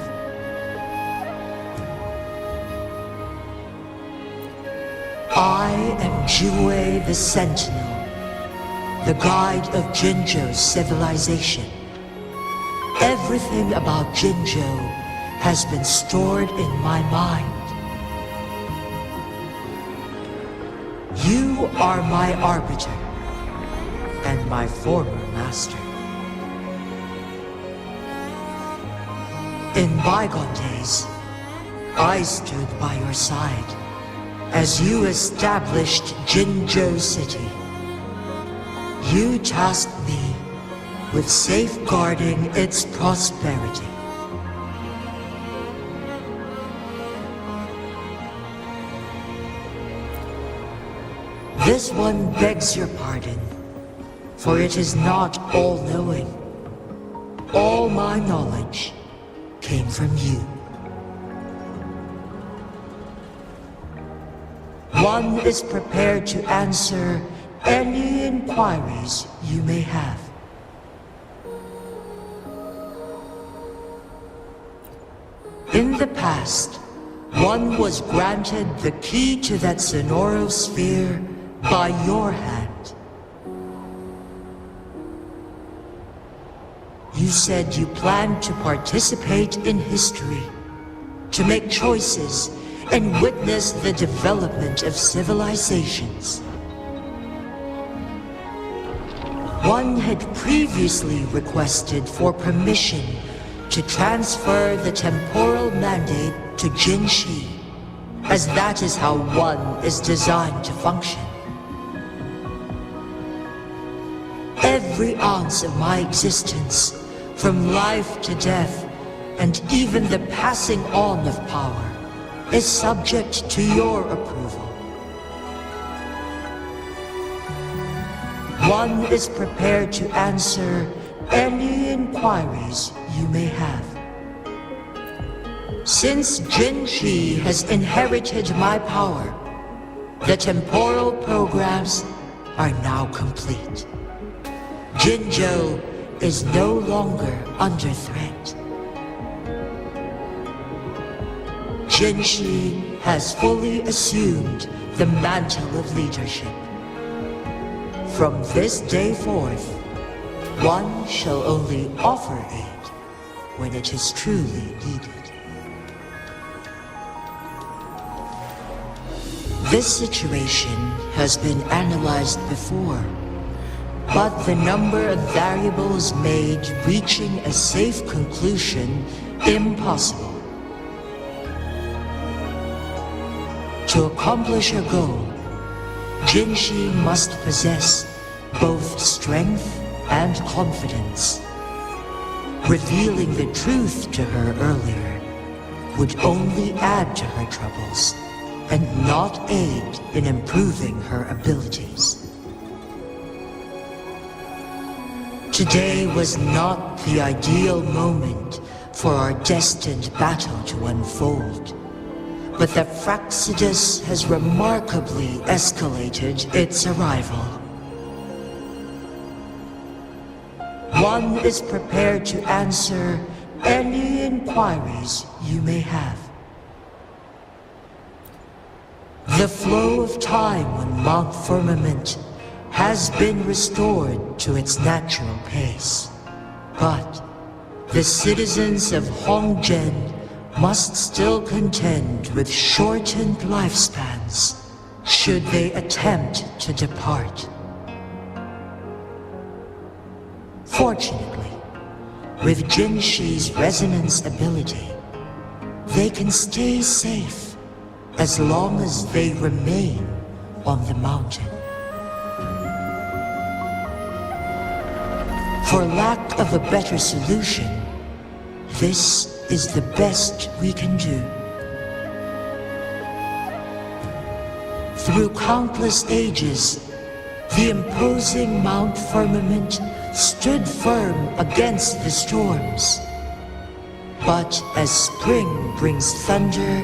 I am Jinzhou the Sentinel, the guide of Jinzhou's civilization. Everything about Jinzhou has been stored in my mind. You are my arbiter and my former master. In bygone days, I stood by your side as you established Jinzhou City. You tasked me with safeguarding its prosperity. This one begs your pardon, for it is not all-knowing. All my knowledge came from you. One is prepared to answer any inquiries you may have. In the past, one was granted the key to that Sonoral sphere by your hand. You said you planned to participate in history, to make choices and witness the development of civilizations. One had previously requested for permission to transfer the temporal mandate to Jinzhou, as that is how one is designed to function. Every ounce of my existence, from life to death, and even the passing on of power, is subject to your approval. One is prepared to answer any inquiries you may have. Since Jinzhou has inherited my power, the temporal programs are now complete. Jinzhou is no longer under threat. Jinzhou has fully assumed the mantle of leadership. From this day forth, one shall only offer aid when it is truly needed. This situation has been analyzed before, but the number of variables made reaching a safe conclusion impossible. To accomplish her goal, Jinzhou must possess both strength and confidence. Revealing the truth to her earlier would only add to her troubles and not aid in improving her abilities. Today was not the ideal moment for our destined battle to unfold, but the Fractsidus has remarkably escalated its arrival. One is prepared to answer any inquiries you may have. The flow of time on Mount Firmament has been restored to its natural pace, but the citizens of Hongzhen must still contend with shortened lifespans should they attempt to depart. Fortunately, with Jinzhi's resonance ability, they can stay safe as long as they remain on the mountain. For lack of a better solution, this is the best we can do. Through countless ages, the imposing Mount Firmament stood firm against the storms. But as spring brings thunder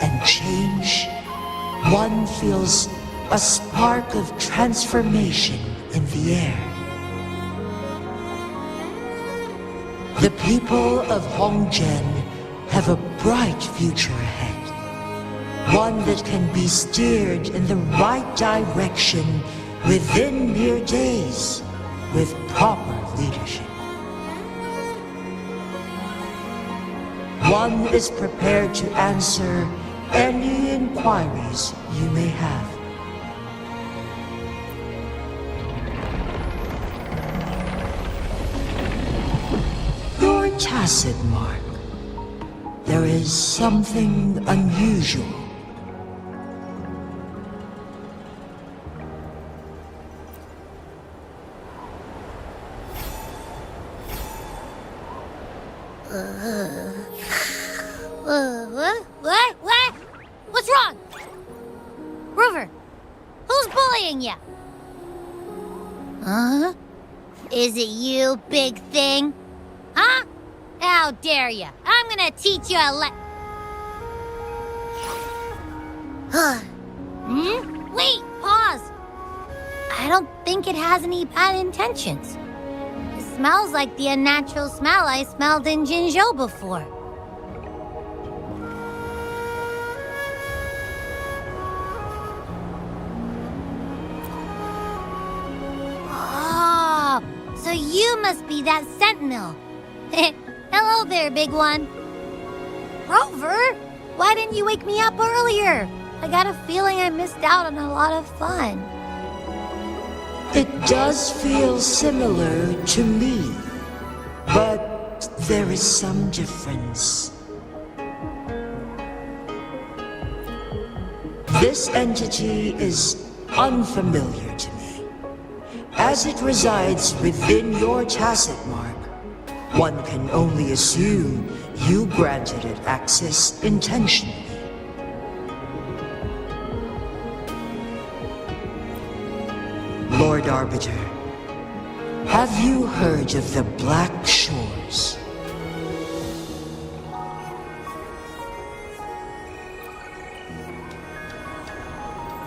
and change, one feels a spark of transformation in the air. The people of Hongzhen have a bright future ahead. One that can be steered in the right direction within mere days with proper leadership. One is prepared to answer any inquiries you may have. You're tacit, Mark. There is something unusual. What? What's wrong? Rover, who's bullying you? Huh? Is it you, big thing? Huh? How dare you? I'm gonna teach you a Wait, pause! I don't think it has any bad intentions. It smells like the unnatural smell I smelled in Jinzhou before. Oh, so you must be that sentinel. Hello there, big one. Rover, why didn't you wake me up earlier? I got a feeling I missed out on a lot of fun. It does feel similar to me, but there is some difference. This entity is unfamiliar to me, as it resides within your tacit mark. One can only assume you granted it access intentionally. Lord Arbiter, have you heard of the Black Shores?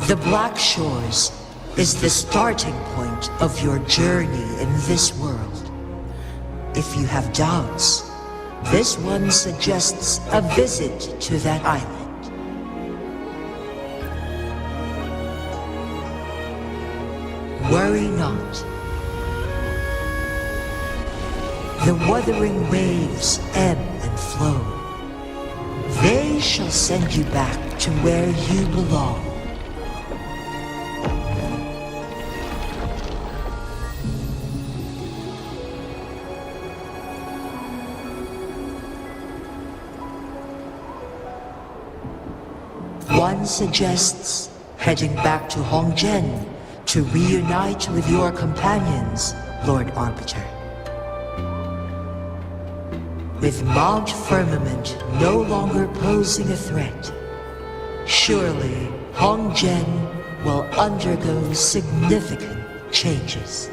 The Black Shores is the starting point of your journey in this world. If you have doubts, this one suggests a visit to that island. Worry not. The wuthering waves ebb and flow. They shall send you back to where you belong. One suggests heading back to Hongzhen to reunite with your companions, Lord Arbiter. With Mount Firmament no longer posing a threat, surely Hongzhen will undergo significant changes.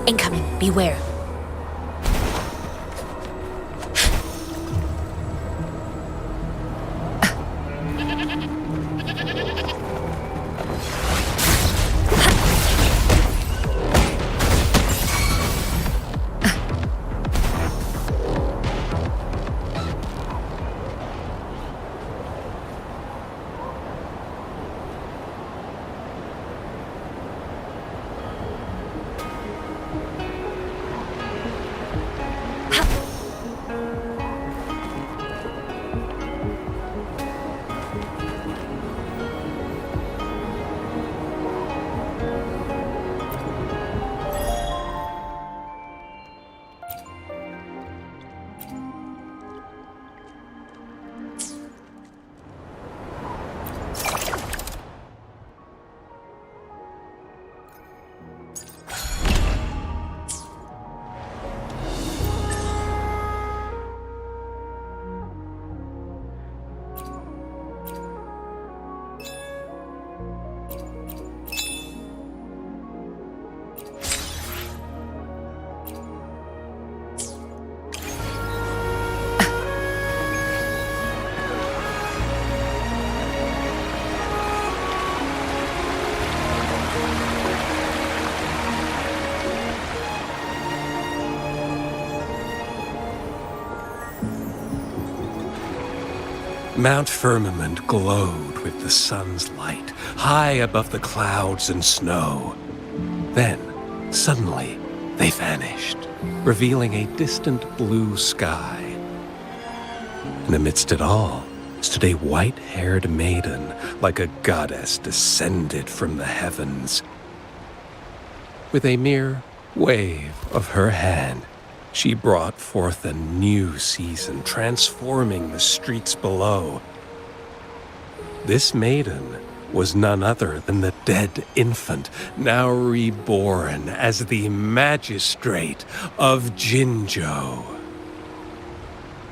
Incoming, beware. Mount Firmament glowed with the sun's light, high above the clouds and snow. Then, suddenly, they vanished, revealing a distant blue sky. And amidst it all stood a white-haired maiden, like a goddess descended from the heavens. With a mere wave of her hand, she brought forth a new season, transforming the streets below. This maiden was none other than the dead infant, now reborn as the magistrate of Jinzhou.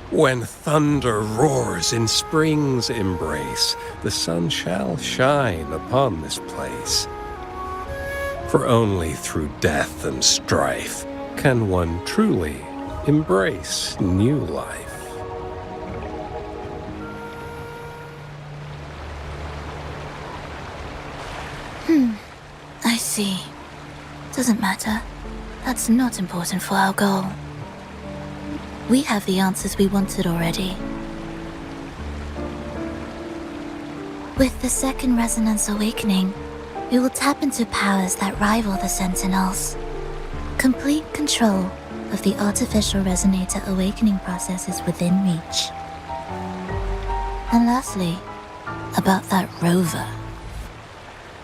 When thunder roars in spring's embrace, the sun shall shine upon this place. For only through death and strife can one truly embrace new life. I see. Doesn't matter. That's not important for our goal. We have the answers we wanted already. With the second resonance awakening, we will tap into powers that rival the Sentinels. Complete control of the artificial resonator awakening process is within reach. And lastly, about that rover.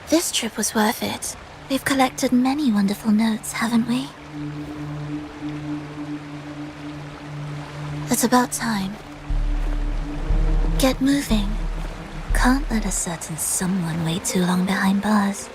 This trip was worth it. We've collected many wonderful notes, haven't we? It's about time. Get moving. Can't let a certain someone wait too long behind bars.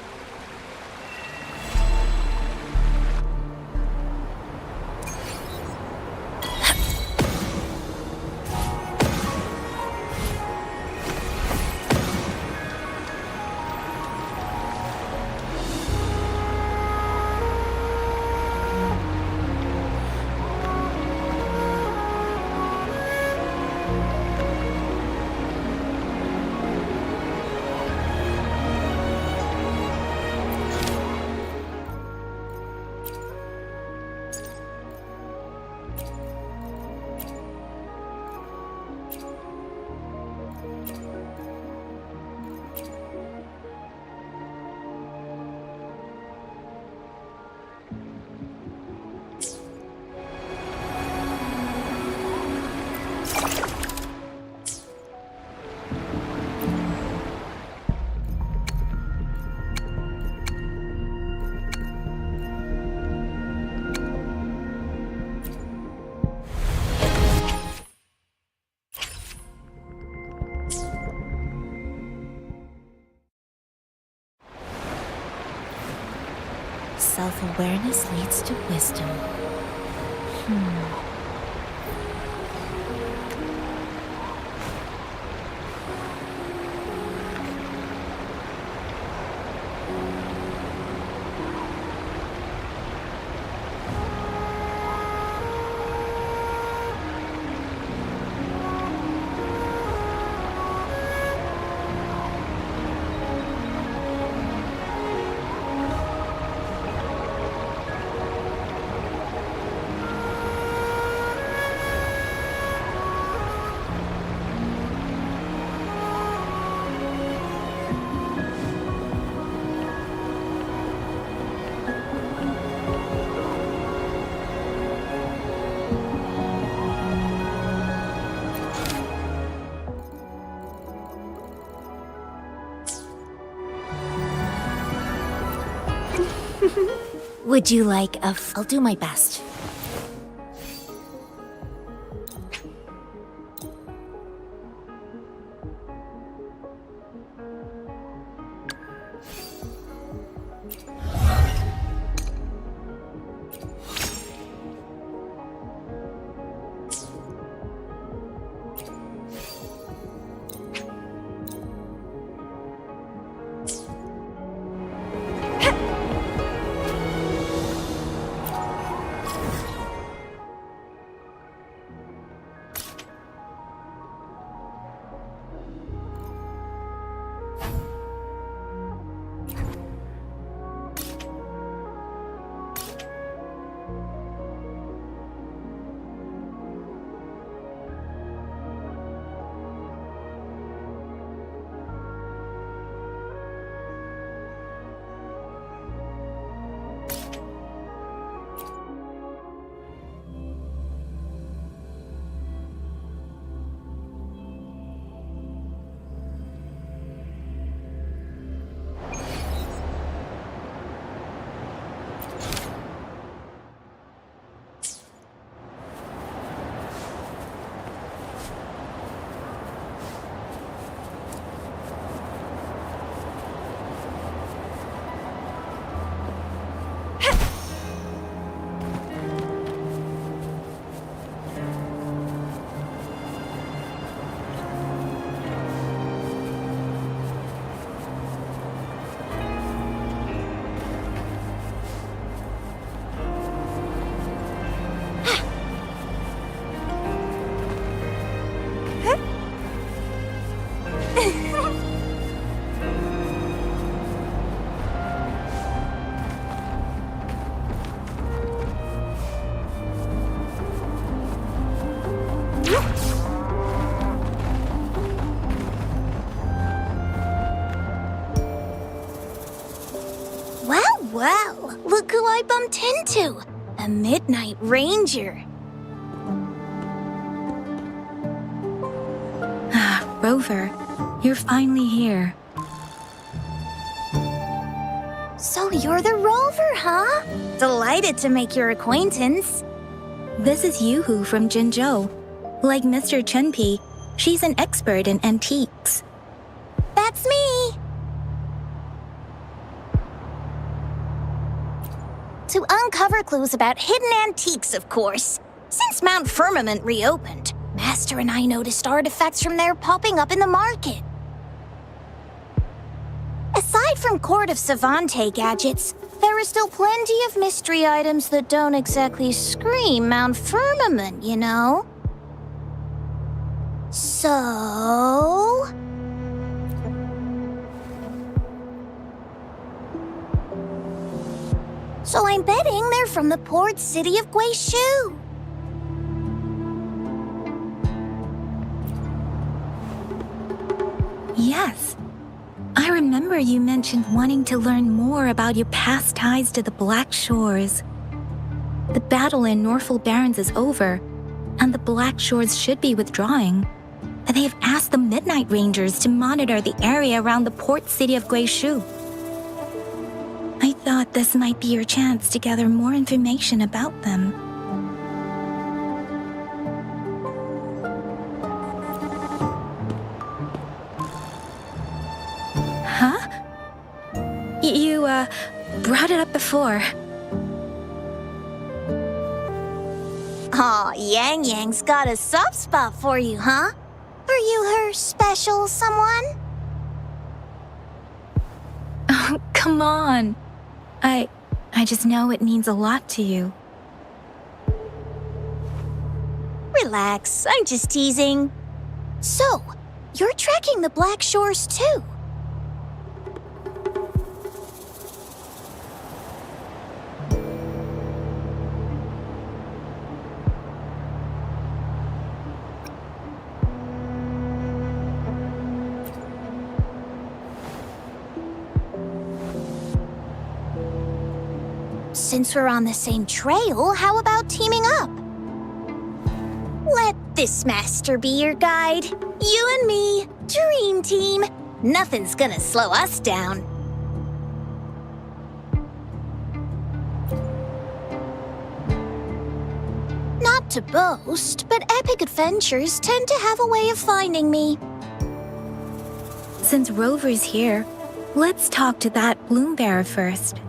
Self-awareness leads to wisdom. Would you like a I'll do my best. Look who I bumped into! A Midnight Ranger. Rover, you're finally here. So you're the Rover, huh? Delighted to make your acquaintance. This is Yoo-hoo from Jinzhou. Like Mr. Chunpei, she's an expert in antiques. That's me! To uncover clues about hidden antiques, of course. Since Mount Firmament reopened, Master and I noticed artifacts from there popping up in the market. Aside from Court of Savante gadgets, there are still plenty of mystery items that don't exactly scream Mount Firmament, you know? So... So I'm betting they're from the port city of Guishu. Yes. I remember you mentioned wanting to learn more about your past ties to the Black Shores. The battle in Norfolk Barrens is over, and the Black Shores should be withdrawing. But they have asked the Midnight Rangers to monitor the area around the port city of Guishu. I thought this might be your chance to gather more information about them. Huh? You, brought it up before. Aw, Yang Yang's got a soft spot for you, huh? Are you her special someone? Oh, come on. I just know it means a lot to you. Relax, I'm just teasing. So, you're tracking the Black Shores too? Since we're on the same trail, how about teaming up? Let this master be your guide. You and me, dream team. Nothing's gonna slow us down. Not to boast, but epic adventures tend to have a way of finding me. Since Rover's here, let's talk to that Bloombearer first.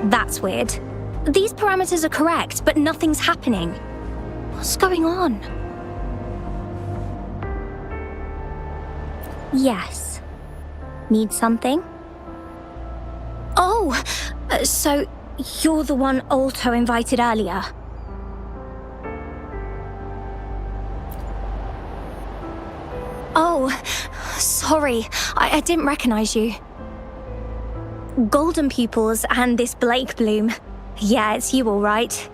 That's weird. These parameters are correct, but nothing's happening. What's going on? Yes. Need something? Oh, so you're the one Alto invited earlier. Oh, sorry. I didn't recognize you. Golden pupils and this Blake bloom. Yeah, it's you all right.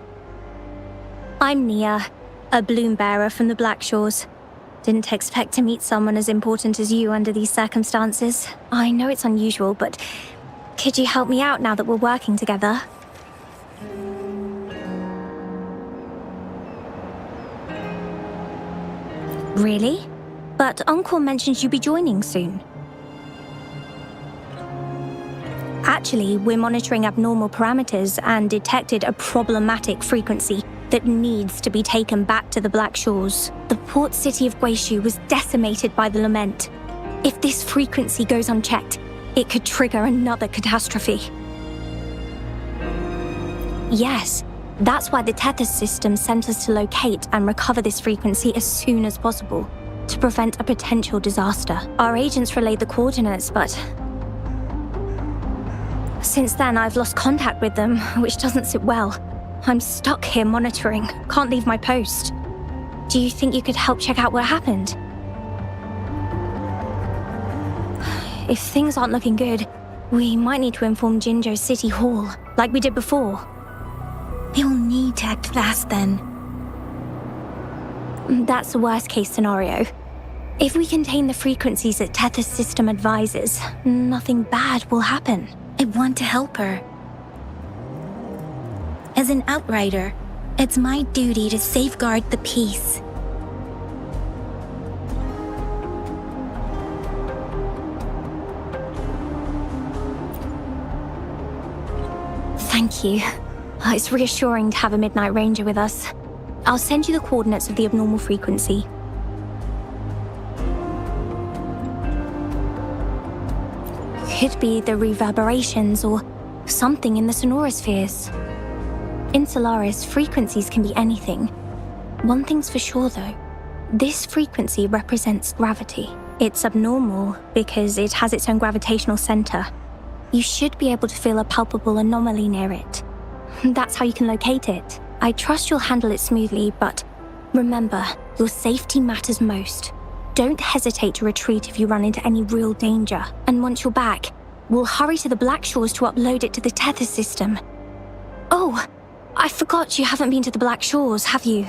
I'm Nia, a bloom bearer from the Black Shores. Didn't expect to meet someone as important as you under these circumstances. I know it's unusual, but could you help me out now that we're working together? Really? But Uncle mentioned you'd be joining soon. Actually, we're monitoring abnormal parameters and detected a problematic frequency that needs to be taken back to the Black Shores. The port city of Guishu was decimated by the lament. If this frequency goes unchecked, it could trigger another catastrophe. Yes, that's why the Tethys system sent us to locate and recover this frequency as soon as possible, to prevent a potential disaster. Our agents relayed the coordinates, but since then, I've lost contact with them, which doesn't sit well. I'm stuck here monitoring, can't leave my post. Do you think you could help check out what happened? if things aren't looking good, we might need to inform Jinzhou City Hall, like we did before. You'll need to act fast then. That's the worst case scenario. If we contain the frequencies that Tetha's system advises, nothing bad will happen. I want to help her. As an outrider, it's my duty to safeguard the peace. Thank you. It's reassuring to have a Midnight Ranger with us. I'll send you the coordinates of the abnormal frequency. Could be the reverberations or something in the sonorospheres. In Solaris, frequencies can be anything. One thing's for sure though, this frequency represents gravity. It's abnormal because it has its own gravitational center. You should be able to feel a palpable anomaly near it. That's how you can locate it. I trust you'll handle it smoothly, but remember, your safety matters most. Don't hesitate to retreat if you run into any real danger. And once you're back, we'll hurry to the Black Shores to upload it to the Tether system. Oh, I forgot you haven't been to the Black Shores, have you?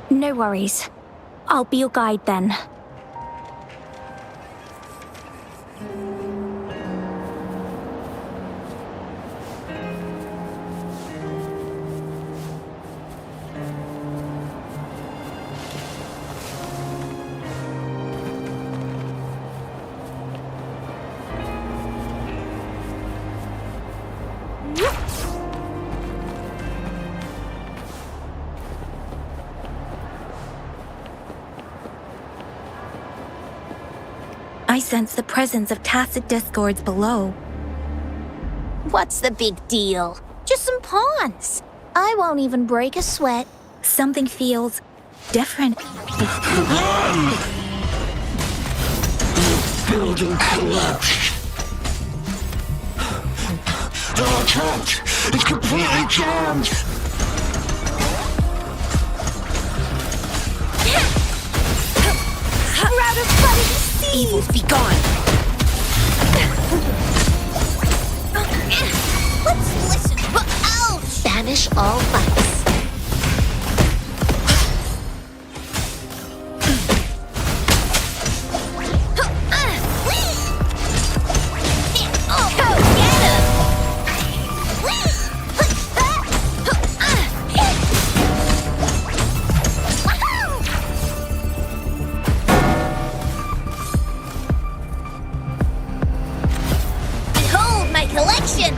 No worries. I'll be your guide then. I sense the presence of tacit discords below. What's the big deal? Just some pawns. I won't even break a sweat. Something feels different. Building collapsed. Our account is completely jammed. We're out of vitamin C! Evils be gone! Let's listen. Ouch! Banish all fights. Collection!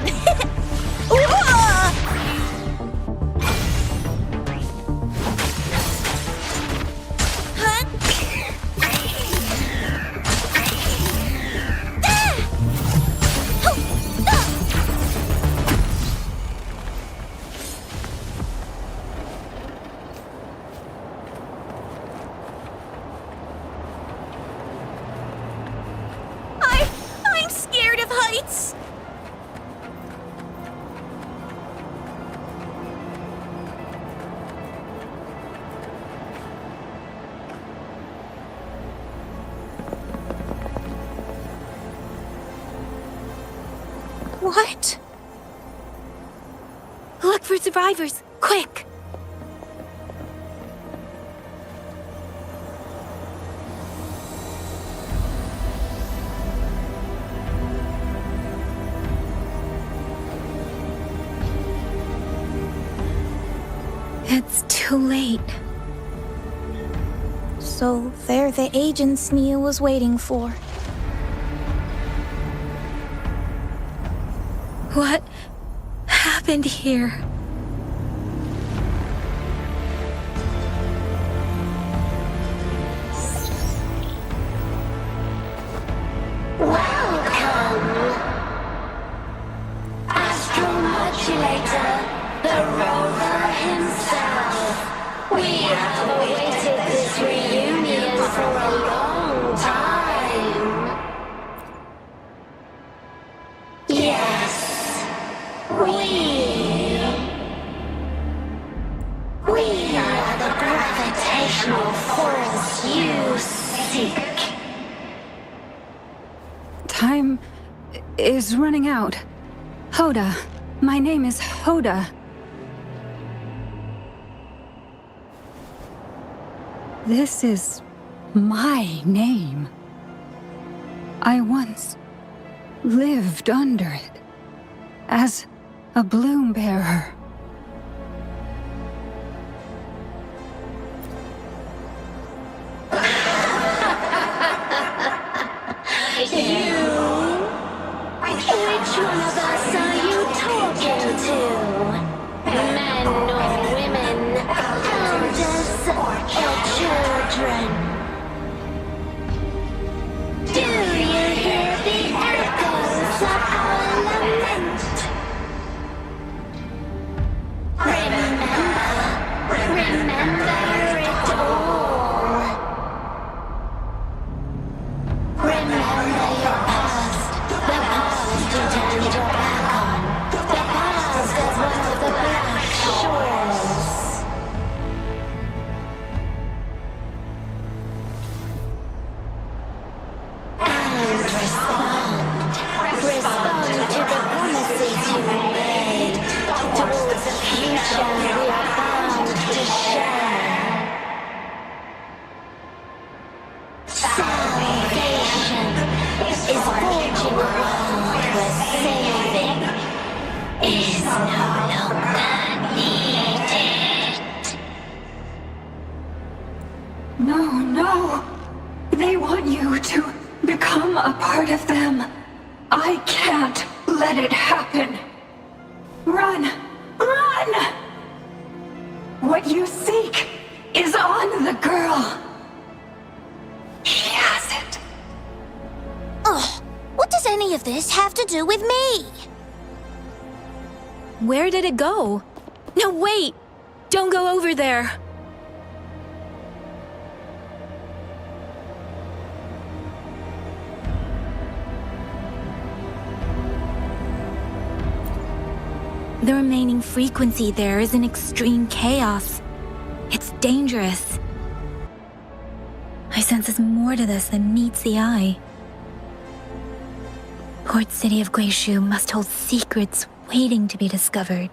I'm scared of heights! What? Look for survivors, quick! It's too late. So they're the agents Nia was waiting for. What happened here? Welcome, Astromodulator, the rover himself. We have awaited this reunion for a long time. Yes, we are the gravitational force you seek. Time is running out. Hoda. My name is Hoda. This is my name. I once lived under it as a bloom bearer. Which one of us are you talking to? Men or women? Elders or children? Do you hear the echoes of our lament? Remember it all. Remember your past, the past you turned your back on, the past as one of the black shores. And respond to the promises you made towards the future we are bound to share. Salvation is forging a world where saving is no longer needed. No. They want you to become a part of them. I can't let it happen. Run! What you seek is on the girl. She has it. Ugh, what does any of this have to do with me? Where did it go? No, wait! Don't go over there! The remaining frequency there is in extreme chaos. It's dangerous. I sense there's more to this than meets the eye. Port City of Guishu must hold secrets waiting to be discovered.